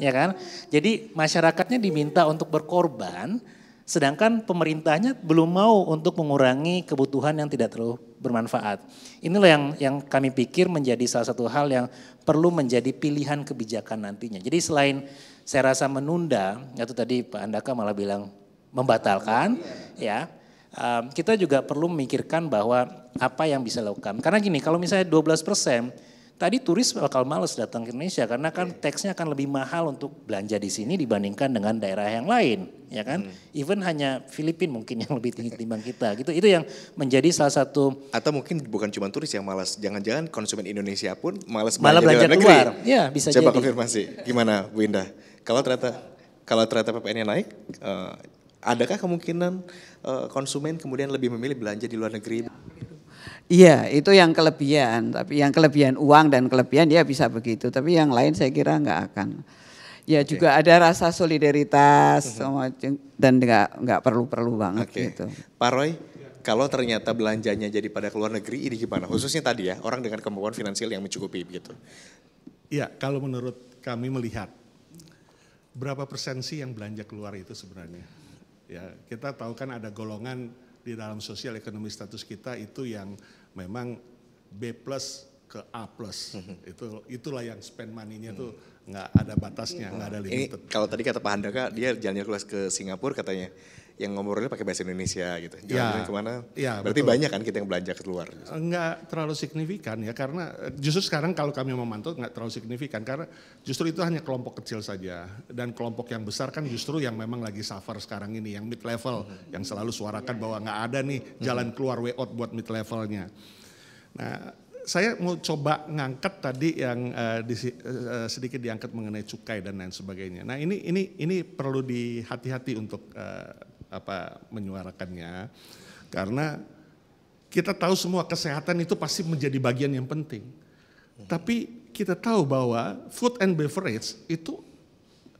Ya kan? Jadi masyarakatnya diminta untuk berkorban Sedangkan pemerintahnya belum mau untuk mengurangi kebutuhan yang tidak terlalu bermanfaat. Inilah yang kami pikir menjadi salah satu hal yang perlu menjadi pilihan kebijakan nantinya. Jadi selain saya rasa menunda, atau tadi Pak Andaka malah bilang membatalkan, ya kita juga perlu memikirkan bahwa apa yang bisa dilakukan. Karena gini, kalau misalnya 12%, tadi turis bakal males datang ke Indonesia karena kan tax-nya akan lebih mahal untuk belanja di sini dibandingkan dengan daerah yang lain, ya kan? Even hanya Filipina mungkin yang lebih tinggi ketimbang kita, gitu. Itu yang menjadi salah satu. Atau mungkin bukan cuma turis yang malas, jangan-jangan konsumen Indonesia pun malas Malah belanja belanja di luar negeri. keluar. Ya, bisa Coba jadi. konfirmasi, gimana Bu Indah? Kalau ternyata PPN-nya naik, adakah kemungkinan konsumen kemudian lebih memilih belanja di luar negeri? Iya, itu yang kelebihan. Tapi yang kelebihan uang dan kelebihan dia bisa begitu. Tapi yang lain saya kira nggak akan. Ya juga ada rasa solidaritas dan nggak perlu-perlu banget gitu. Pak Roy, kalau ternyata belanjanya jadi pada ke luar negeri, ini gimana? Khususnya tadi ya, orang dengan kemampuan finansial yang mencukupi begitu. Iya, kalau menurut kami melihat berapa persen sih yang belanja keluar itu sebenarnya? Ya, kita tahu kan ada golongan di dalam sosial ekonomi status kita itu yang memang B+ ke A+. Itulah yang spend money-nya tuh nggak ada batasnya, nggak ada limited. Ini kalau tadi kata Pak Handaka, dia jalan-jalan ke Singapura katanya, yang ngomongnya pakai bahasa Indonesia gitu. Jalan-jalan kemana? Ya, berarti betul. banyak kan kita yang belanja keluar. Enggak terlalu signifikan ya, karena justru sekarang kalau kami memantau enggak terlalu signifikan, karena justru itu hanya kelompok kecil saja. Dan kelompok yang besar kan justru yang memang lagi suffer sekarang ini, yang mid level, yang selalu suarakan bahwa nggak ada nih jalan keluar way out buat mid levelnya. Nah, saya mau coba ngangkat tadi yang sedikit diangkat mengenai cukai dan lain sebagainya. Nah ini perlu dihati-hati untuk menyuarakannya, karena kita tahu semua kesehatan itu pasti menjadi bagian yang penting. Tapi kita tahu bahwa food and beverage itu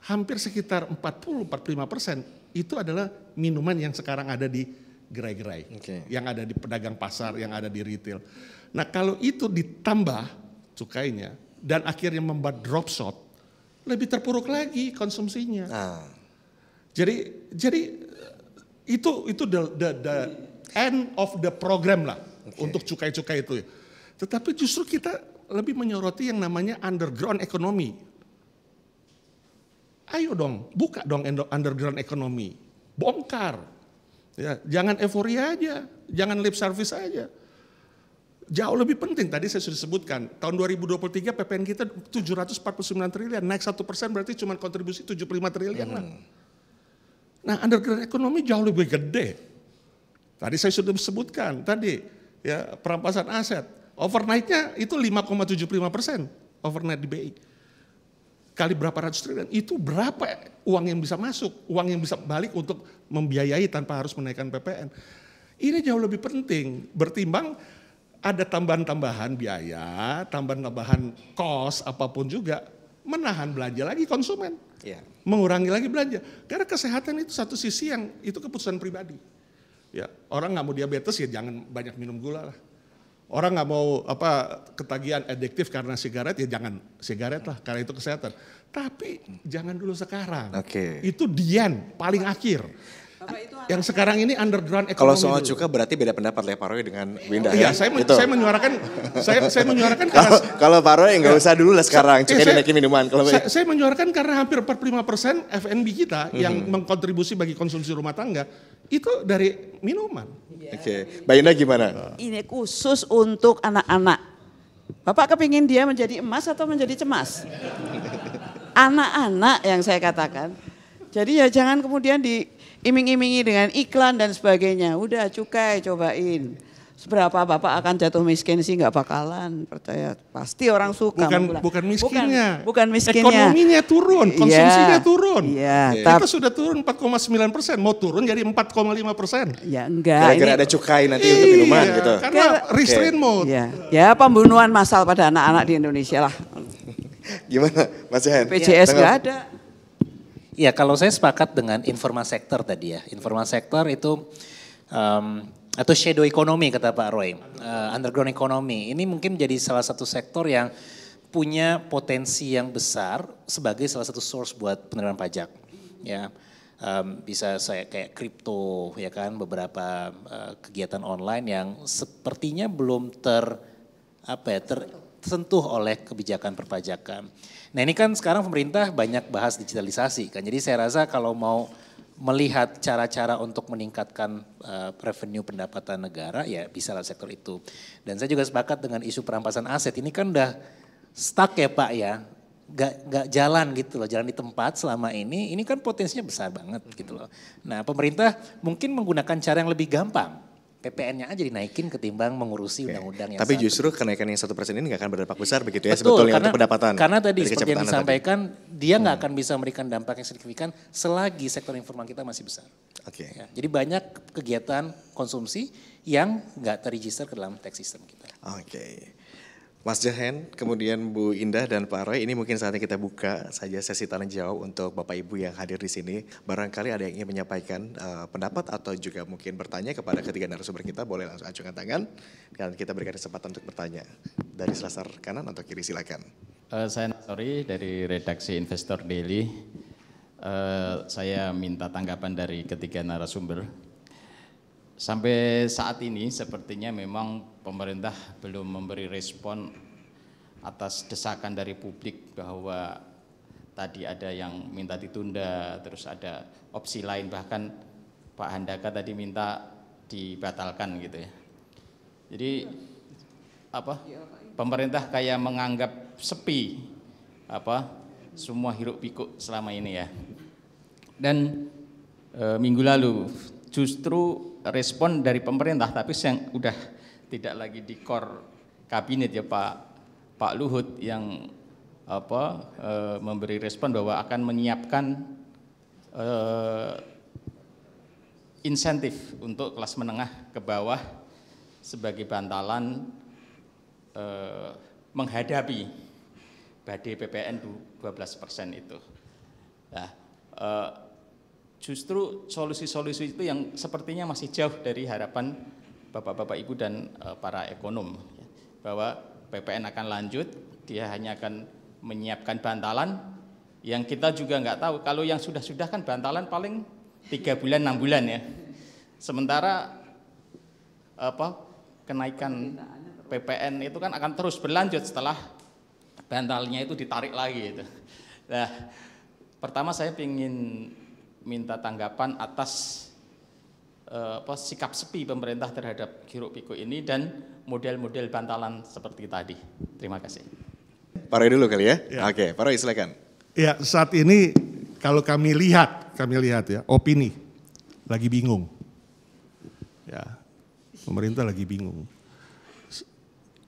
hampir sekitar 40-45% itu adalah minuman yang sekarang ada di gerai-gerai, yang ada di pedagang pasar, yang ada di retail. Nah kalau itu ditambah cukainya dan akhirnya membuat drop shot, lebih terpuruk lagi konsumsinya. Jadi itu the end of the program lah untuk cukai-cukai itu. Tetapi justru kita lebih menyoroti yang namanya underground economy. Ayo dong, buka dong underground economy, bongkar. Ya, jangan euforia aja, jangan lip service aja. Jauh lebih penting, tadi saya sudah sebutkan, tahun 2023 PPN kita 749 triliun, naik 1% berarti cuma kontribusi 75 triliun lah. Nah underground ekonomi jauh lebih gede. Tadi saya sudah sebutkan, tadi ya perampasan aset, overnight-nya itu 5,75% overnight di BI. Kali berapa ratus triliun, itu berapa uang yang bisa masuk, uang yang bisa balik untuk membiayai tanpa harus menaikkan PPN. Ini jauh lebih penting, bertimbang ada tambahan-tambahan biaya, tambahan-tambahan cost apapun juga, menahan belanja lagi konsumen, mengurangi lagi belanja. Karena kesehatan itu satu sisi yang itu keputusan pribadi. Ya, orang nggak mau diabetes ya jangan banyak minum gula lah. Orang nggak mau ketagihan adiktif karena sigaret ya jangan sigaret lah karena itu kesehatan. Tapi jangan dulu sekarang. Itu dian paling akhir. Yang sekarang ini underground ekonomi. Kalau soal cukai berarti beda pendapat ya Pak Roy dengan Winda. Iya, saya menyuarakan karena kalau Pak Roy nggak usah dulu lah sekarang cukai dinaikin minuman. Saya menyuarakan karena hampir 45% FNB kita yang mengkontribusi bagi konsumsi rumah tangga itu dari minuman. Mbak Indah gimana? Ini khusus untuk anak-anak. Bapak kepingin dia menjadi emas atau menjadi cemas? Anak-anak yang saya katakan. Jadi ya jangan kemudian diiming-imingi dengan iklan dan sebagainya. Udah cukai cobain. Seberapa Bapak akan jatuh miskin sih nggak bakalan, percaya. Pasti orang suka. Bukan miskinnya. Bukan miskinnya. Ekonominya turun, konsumsinya turun. Iya. Kita sudah turun 4,9%, mau turun jadi 4,5%. Ya enggak. Gara-gara ada cukai nanti untuk minuman gitu. Karena restraint mode. Ya pembunuhan massal pada anak-anak di Indonesia lah. Gimana Mas Jahan? PJS nggak ada. Ya kalau saya sepakat dengan informal sector tadi ya. Informal sector itu atau shadow economy kata Pak Roy. Underground economy ini mungkin menjadi salah satu sektor yang punya potensi yang besar sebagai salah satu source buat penerimaan pajak. Ya, bisa saya kayak kripto ya kan, beberapa kegiatan online yang sepertinya belum tersentuh oleh kebijakan perpajakan. Nah ini kan sekarang pemerintah banyak bahas digitalisasi kan, jadi saya rasa kalau mau melihat cara-cara untuk meningkatkan revenue pendapatan negara ya bisa lewat sektor itu. Dan saya juga sepakat dengan isu perampasan aset, ini kan udah stuck ya Pak ya, gak jalan gitu loh, jalan di tempat selama ini kan potensinya besar banget gitu loh. Nah pemerintah mungkin menggunakan cara yang lebih gampang, PPN-nya aja dinaikin ketimbang mengurusi undang-undang yang Tapi satu. justru kenaikan yang 1% ini nggak akan berdampak besar begitu ya Betul, sebetulnya untuk pendapatan. Karena tadi dari seperti yang kacamata Anda disampaikan, dia nggak akan bisa memberikan dampak yang signifikan selagi sektor informal kita masih besar. Oke. Ya, jadi banyak kegiatan konsumsi yang nggak terregister ke dalam tax system kita. Oke. Mas Jahen, kemudian Bu Indah dan Pak Roy, ini mungkin saatnya kita buka saja sesi tanya jawab untuk Bapak Ibu yang hadir di sini. Barangkali ada yang ingin menyampaikan pendapat atau juga mungkin bertanya kepada ketiga narasumber kita, boleh langsung acungkan tangan dan kita berikan kesempatan untuk bertanya. Dari selasar kanan atau kiri silakan. Saya Nasori dari redaksi Investor Daily. Saya minta tanggapan dari ketiga narasumber. Sampai saat ini sepertinya memang pemerintah belum memberi respon atas desakan dari publik bahwa tadi ada yang minta ditunda, terus ada opsi lain, bahkan Pak Handaka tadi minta dibatalkan gitu ya. Jadi pemerintah kayak menganggap sepi semua hiruk pikuk selama ini ya. Dan minggu lalu justru respon dari pemerintah, tapi yang udah tidak lagi di core kabinet ya Pak Luhut yang memberi respon bahwa akan menyiapkan insentif untuk kelas menengah ke bawah sebagai bantalan menghadapi badai PPN 12% itu. Nah, justru solusi-solusi itu yang sepertinya masih jauh dari harapan Bapak-Bapak Ibu dan para ekonom. Bahwa PPN akan lanjut, dia hanya akan menyiapkan bantalan yang kita juga nggak tahu. Kalau yang sudah-sudah kan bantalan paling 3 bulan, 6 bulan ya. Sementara kenaikan PPN itu kan akan terus berlanjut setelah bantalnya itu ditarik lagi itu. Nah, pertama saya ingin minta tanggapan atas sikap sepi pemerintah terhadap hiruk pikuk ini dan model-model bantalan seperti tadi. Terima kasih. Pak Roy dulu kali ya? Ya. Oke, Pak Roy silakan. Ya, saat ini kalau kami lihat ya, opini lagi bingung. Ya, pemerintah lagi bingung.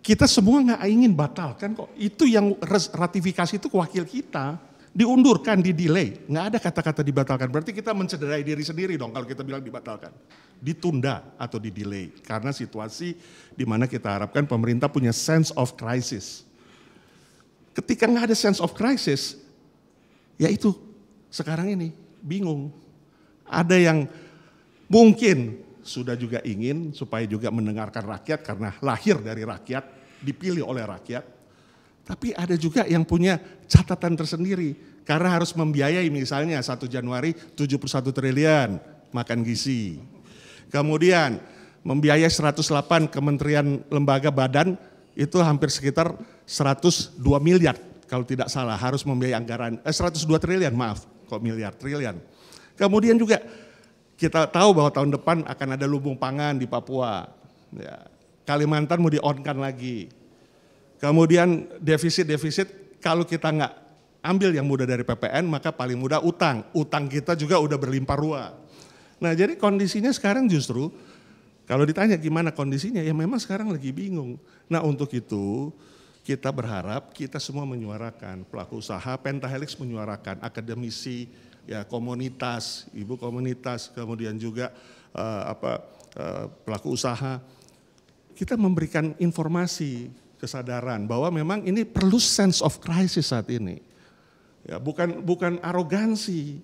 Kita semua nggak ingin batalkan kok. Itu yang ratifikasi itu wakil kita. Diundurkan, di-delay. Nggak ada kata-kata dibatalkan. Berarti kita mencederai diri sendiri dong kalau kita bilang dibatalkan. Ditunda atau di-delay. Karena situasi di mana kita harapkan pemerintah punya sense of crisis. Ketika nggak ada sense of crisis, ya itu sekarang ini bingung. Ada yang mungkin sudah juga ingin supaya juga mendengarkan rakyat karena lahir dari rakyat, dipilih oleh rakyat. Tapi ada juga yang punya catatan tersendiri karena harus membiayai misalnya 1 Januari 71 triliun makan gizi. Kemudian membiayai 108 kementerian lembaga badan itu hampir sekitar 102 miliar kalau tidak salah harus membiayai anggaran 102 triliun maaf kok miliar triliun. Kemudian juga kita tahu bahwa tahun depan akan ada lumbung pangan di Papua. Ya, Kalimantan mau di-on-kan lagi. Kemudian defisit kalau kita nggak ambil yang mudah dari PPN maka paling mudah utang. Utang kita juga udah berlimpah ruah. Nah jadi kondisinya sekarang justru kalau ditanya gimana kondisinya ya memang sekarang lagi bingung. Nah untuk itu kita berharap kita semua menyuarakan pelaku usaha, Pentahelix menyuarakan, akademisi, ya komunitas, ibu komunitas, kemudian juga pelaku usaha. Kita memberikan informasi kesadaran bahwa memang ini perlu sense of crisis saat ini. Ya, bukan arogansi.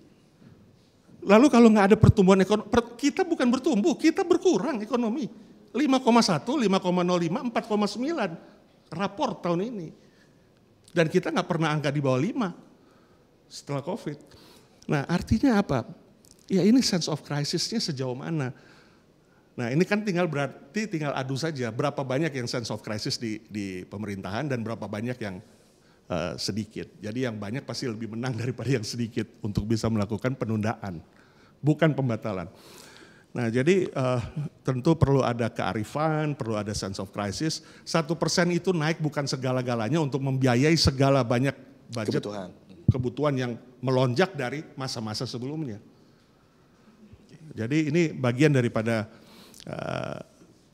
Lalu kalau nggak ada pertumbuhan ekonomi, kita bukan bertumbuh, kita berkurang ekonomi. 5,1, 5,05, 4,9 rapor tahun ini. Dan kita nggak pernah angka di bawah 5 setelah COVID. Nah artinya apa? Ya ini sense of crisisnya sejauh mana? Nah ini kan tinggal adu saja berapa banyak yang sense of crisis di pemerintahan dan berapa banyak yang sedikit. Jadi yang banyak pasti lebih menang daripada yang sedikit untuk bisa melakukan penundaan, bukan pembatalan. Nah jadi tentu perlu ada kearifan, perlu ada sense of crisis. 1% itu naik bukan segala-galanya untuk membiayai segala banyak budget kebutuhan yang melonjak dari masa-masa sebelumnya. Jadi ini bagian daripada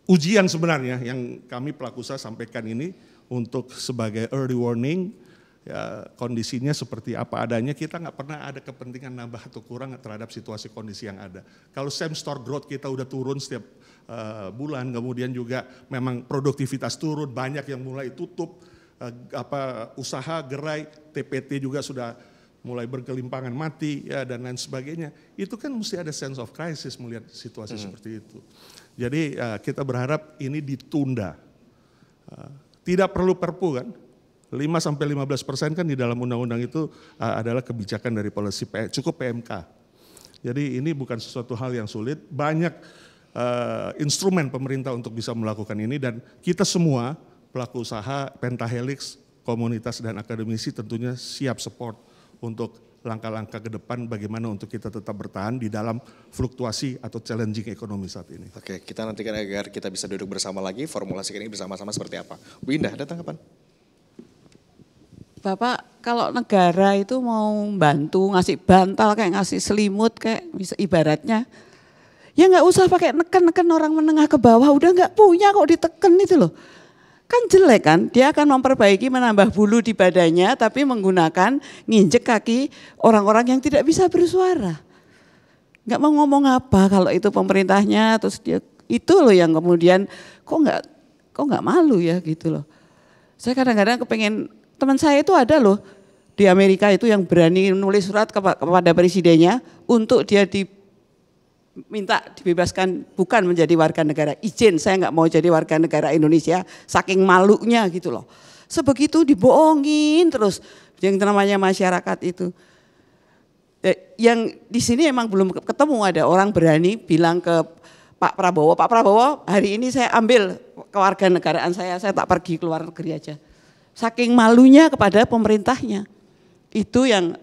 ujian sebenarnya yang kami pelaku usaha sampaikan ini untuk sebagai early warning. Ya, kondisinya seperti apa adanya, kita nggak pernah ada kepentingan nambah atau kurang terhadap situasi kondisi yang ada. Kalau same store growth kita udah turun setiap bulan, kemudian juga memang produktivitas turun, banyak yang mulai tutup, usaha gerai, TPT juga sudah mulai berkelimpangan mati ya, dan lain sebagainya. Itu kan mesti ada sense of crisis melihat situasi seperti itu. Jadi kita berharap ini ditunda. Tidak perlu perpu kan. 5-15% kan di dalam undang-undang itu adalah kebijakan dari policy, cukup PMK. Jadi ini bukan sesuatu hal yang sulit, banyak instrumen pemerintah untuk bisa melakukan ini dan kita semua pelaku usaha, Pentahelix, komunitas dan akademisi tentunya siap support untuk langkah-langkah ke depan bagaimana untuk kita tetap bertahan di dalam fluktuasi atau challenging ekonomi saat ini. Oke, kita nantikan agar kita bisa duduk bersama lagi, formulasikan ini bersama-sama seperti apa. Bu Indah, ada tanggapan? Bapak, kalau negara itu mau bantu ngasih bantal kayak ngasih selimut kayak ibaratnya, ya nggak usah pakai neken-neken orang menengah ke bawah, udah nggak punya kok diteken itu loh. Kan jelek kan, dia akan memperbaiki menambah bulu di badannya tapi menggunakan nginjek kaki orang-orang yang tidak bisa bersuara. Nggak mau ngomong apa kalau itu pemerintahnya, terus dia itu loh yang kemudian kok nggak malu ya gitu loh. Saya kadang-kadang kepengen, teman saya itu ada loh di Amerika itu yang berani nulis surat kepada presidennya untuk dia minta dibebaskan bukan menjadi warga negara, izin saya nggak mau jadi warga negara Indonesia saking malunya gitu loh. Sebegitu dibohongin terus yang namanya masyarakat itu. Yang di sini emang belum ketemu ada orang berani bilang ke Pak Prabowo hari ini saya ambil kewarganegaraan saya tak pergi ke luar negeri aja. Saking malunya kepada pemerintahnya. Itu yang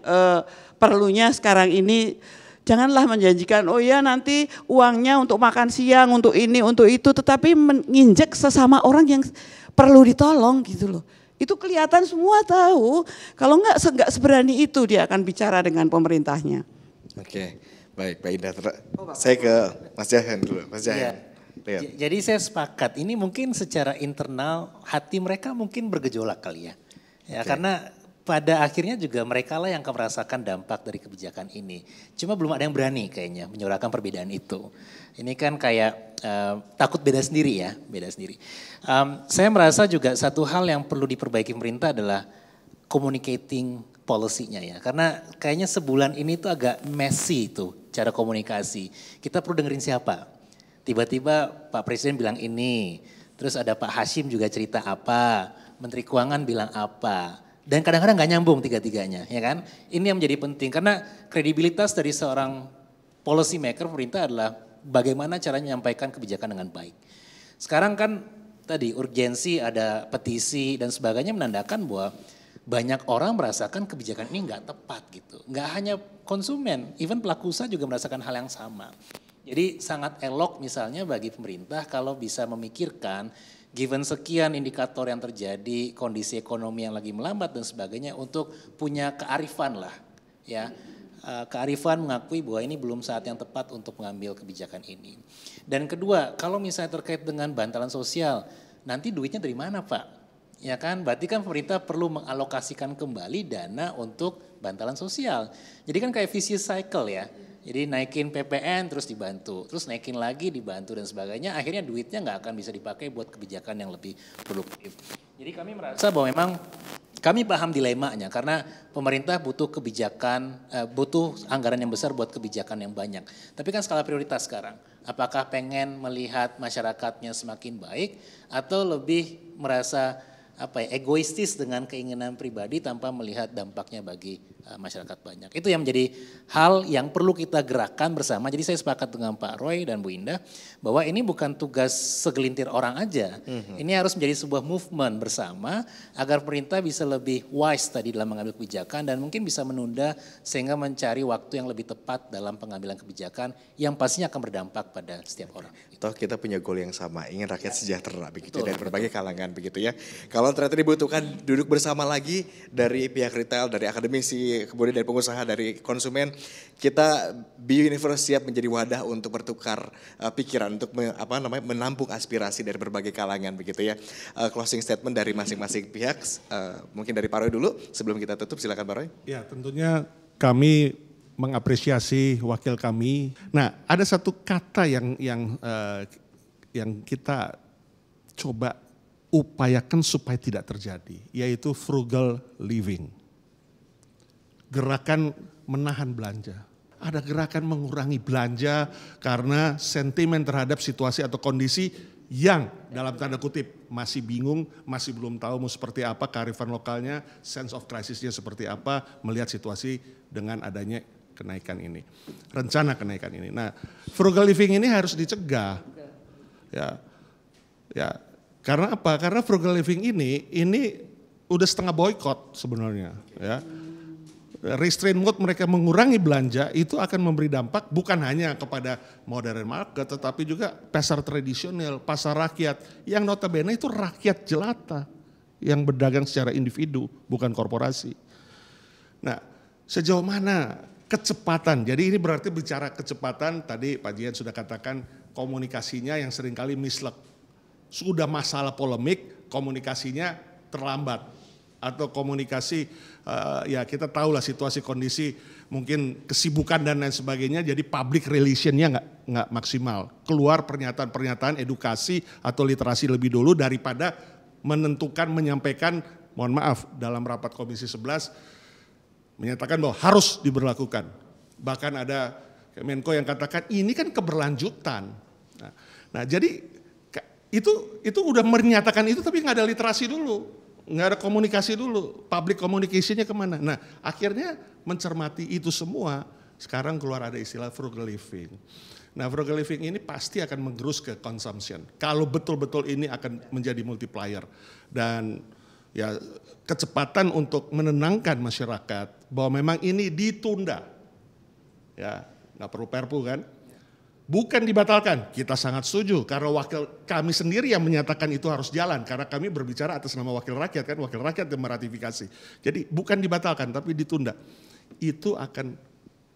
perlunya sekarang ini, janganlah menjanjikan oh ya nanti uangnya untuk makan siang, untuk ini, untuk itu, tetapi menginjek sesama orang yang perlu ditolong gitu loh. Itu kelihatan semua tahu, kalau enggak seberani itu dia akan bicara dengan pemerintahnya. Oke, baik Pak Indah. Saya ke Mas Jahan dulu, Mas Jahan. Ya. Jadi saya sepakat, ini mungkin secara internal hati mereka mungkin bergejolak kali ya. Ya karena pada akhirnya juga mereka lah yang akan merasakan dampak dari kebijakan ini. Cuma belum ada yang berani kayaknya menyuarakan perbedaan itu. Ini kan kayak takut beda sendiri ya, beda sendiri. Saya merasa juga satu hal yang perlu diperbaiki pemerintah adalah communicating policy-nya ya. Karena kayaknya sebulan ini tuh agak messy itu cara komunikasi. Kita perlu dengerin siapa? Tiba-tiba Pak Presiden bilang ini, terus ada Pak Hashim juga cerita apa, Menteri Keuangan bilang apa, dan kadang-kadang gak nyambung tiga-tiganya, ya kan? Ini yang menjadi penting karena kredibilitas dari seorang policy maker pemerintah adalah bagaimana caranya menyampaikan kebijakan dengan baik. Sekarang kan tadi urgensi, ada petisi dan sebagainya menandakan bahwa banyak orang merasakan kebijakan ini nggak tepat gitu. Nggak hanya konsumen, even pelaku usaha juga merasakan hal yang sama. Jadi sangat elok misalnya bagi pemerintah kalau bisa memikirkan given sekian indikator yang terjadi, kondisi ekonomi yang lagi melambat dan sebagainya untuk punya kearifan lah ya. Kearifan mengakui bahwa ini belum saat yang tepat untuk mengambil kebijakan ini. Dan kedua, kalau misalnya terkait dengan bantalan sosial, nanti duitnya dari mana Pak? Ya kan, berarti kan pemerintah perlu mengalokasikan kembali dana untuk bantalan sosial. Jadi kan kayak vicious cycle ya. Jadi naikin PPN terus dibantu, terus naikin lagi dibantu dan sebagainya. Akhirnya duitnya nggak akan bisa dipakai buat kebijakan yang lebih produktif. Jadi kami merasa bahwa memang kami paham dilemanya karena pemerintah butuh kebijakan, butuh anggaran yang besar buat kebijakan yang banyak. Tapi kan skala prioritas sekarang, apakah pengen melihat masyarakatnya semakin baik atau lebih merasa egoistis dengan keinginan pribadi tanpa melihat dampaknya bagi masyarakat banyak. Itu yang menjadi hal yang perlu kita gerakkan bersama. Jadi saya sepakat dengan Pak Roy dan Bu Indah bahwa ini bukan tugas segelintir orang aja. Ini harus menjadi sebuah movement bersama agar pemerintah bisa lebih wise tadi dalam mengambil kebijakan dan mungkin bisa menunda sehingga mencari waktu yang lebih tepat dalam pengambilan kebijakan yang pastinya akan berdampak pada setiap orang. Toh kita punya goal yang sama, ingin rakyat sejahtera begitu dari berbagai kalangan begitu ya. Kalau ternyata dibutuhkan duduk bersama lagi dari pihak retail, dari akademisi, kemudian dari pengusaha, dari konsumen, kita Bio Universe siap menjadi wadah untuk bertukar pikiran, untuk menampung aspirasi dari berbagai kalangan begitu ya. Closing statement dari masing-masing pihak, mungkin dari Pak Roy dulu sebelum kita tutup, silakan Pak Roy. Ya tentunya kami mengapresiasi wakil kami. Nah, ada satu kata yang kita coba upayakan supaya tidak terjadi, yaitu frugal living. Gerakan menahan belanja. Ada gerakan mengurangi belanja karena sentimen terhadap situasi atau kondisi yang dalam tanda kutip masih bingung, masih belum tahu mau seperti apa kearifan lokalnya, sense of crisisnya seperti apa, melihat situasi dengan adanya kenaikan ini, rencana kenaikan ini. Nah, frugal living ini harus dicegah, ya, karena apa? Karena frugal living ini udah setengah boykot sebenarnya, ya. Restraint mode mereka mengurangi belanja itu akan memberi dampak bukan hanya kepada modern market, tetapi juga pasar tradisional, pasar rakyat, yang notabene itu rakyat jelata yang berdagang secara individu, bukan korporasi. Nah, sejauh mana kecepatan, jadi ini berarti bicara kecepatan, tadi Pak Jian sudah katakan komunikasinya yang seringkali mislek. Sudah masalah polemik, komunikasinya terlambat. Atau komunikasi, ya kita tahulah situasi kondisi, mungkin kesibukan dan lain sebagainya, jadi public relationnya nggak maksimal. Keluar pernyataan-pernyataan edukasi atau literasi lebih dulu daripada menentukan, menyampaikan, mohon maaf, dalam rapat Komisi 11, menyatakan bahwa harus diberlakukan. Bahkan ada Menko yang katakan ini kan keberlanjutan. Nah jadi itu udah menyatakan itu tapi nggak ada literasi dulu, nggak ada komunikasi dulu, public communication-nya kemana. Nah akhirnya mencermati itu semua, sekarang keluar ada istilah frugal living. Nah frugal living ini pasti akan menggerus ke consumption. Kalau betul-betul ini akan menjadi multiplier. Dan ya kecepatan untuk menenangkan masyarakat bahwa memang ini ditunda, ya nggak perlu perpu kan, bukan dibatalkan. Kita sangat setuju karena wakil kami sendiri yang menyatakan itu harus jalan karena kami berbicara atas nama wakil rakyat kan, wakil rakyat yang meratifikasi. Jadi bukan dibatalkan tapi ditunda. Itu akan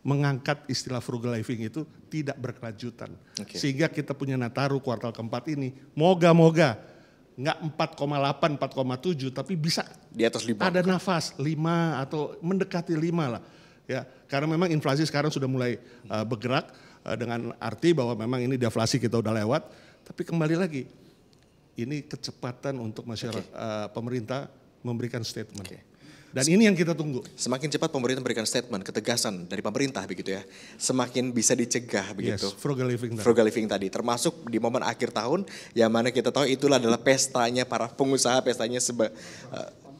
mengangkat istilah frugal living itu tidak berkelanjutan, sehingga kita punya Nataru kuartal keempat ini moga-moga nggak 4,8, 4,7 tapi bisa di atas 5. Ada nafas 5 atau mendekati 5 lah. Ya, karena memang inflasi sekarang sudah mulai bergerak dengan arti bahwa memang ini deflasi kita udah lewat, tapi kembali lagi ini kecepatan untuk masyarakat pemerintah memberikan statement. Dan ini yang kita tunggu. Semakin cepat pemerintah memberikan statement, ketegasan dari pemerintah begitu ya, semakin bisa dicegah begitu. Yes, frugal living tadi. Frugal living tadi, termasuk di momen akhir tahun, yang mana kita tahu itulah adalah pestanya para pengusaha, pestanya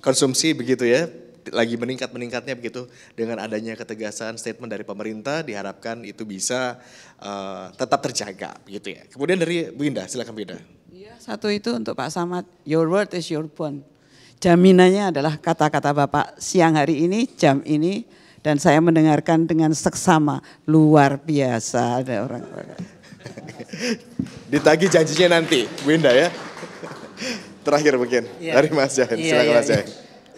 konsumsi begitu ya, lagi meningkat-meningkatnya begitu. Dengan adanya ketegasan statement dari pemerintah, diharapkan itu bisa tetap terjaga begitu ya. Kemudian dari Bu Indah, silakan Bu Indah. Iya, satu itu untuk Pak Samad, your word is your bond. Jaminannya adalah kata-kata Bapak siang hari ini, jam ini, dan saya mendengarkan dengan seksama, luar biasa ada orang-orang. Ditagih janjinya nanti, Bu Indah ya. Terakhir mungkin dari Mas Jahan, silakan Mas Jahan.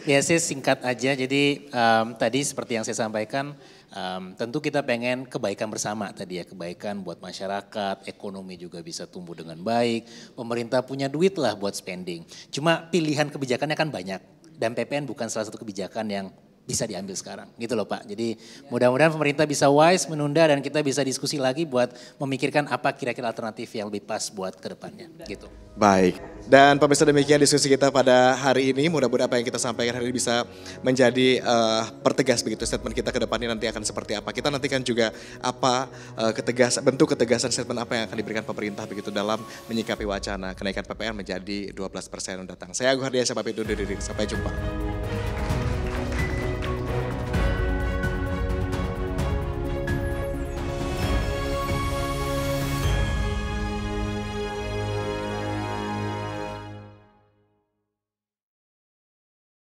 Ya saya singkat aja, jadi tadi seperti yang saya sampaikan, tentu kita pengen kebaikan bersama tadi ya, kebaikan buat masyarakat, ekonomi juga bisa tumbuh dengan baik, pemerintah punya duit lah buat spending. Cuma pilihan kebijakannya kan banyak dan PPN bukan salah satu kebijakan yang bisa diambil sekarang gitu loh Pak. Jadi mudah-mudahan pemerintah bisa wise menunda dan kita bisa diskusi lagi buat memikirkan apa kira-kira alternatif yang lebih pas buat ke depannya gitu. Baik, dan pemirsa demikian diskusi kita pada hari ini. Mudah-mudahan apa yang kita sampaikan hari ini bisa menjadi pertegas begitu statement kita ke depannya nanti akan seperti apa. Kita nantikan juga apa bentuk ketegasan statement apa yang akan diberikan pemerintah begitu dalam menyikapi wacana kenaikan PPN menjadi 12% mendatang. Saya Agung Hardiansyah pamit undur diri, sampai jumpa.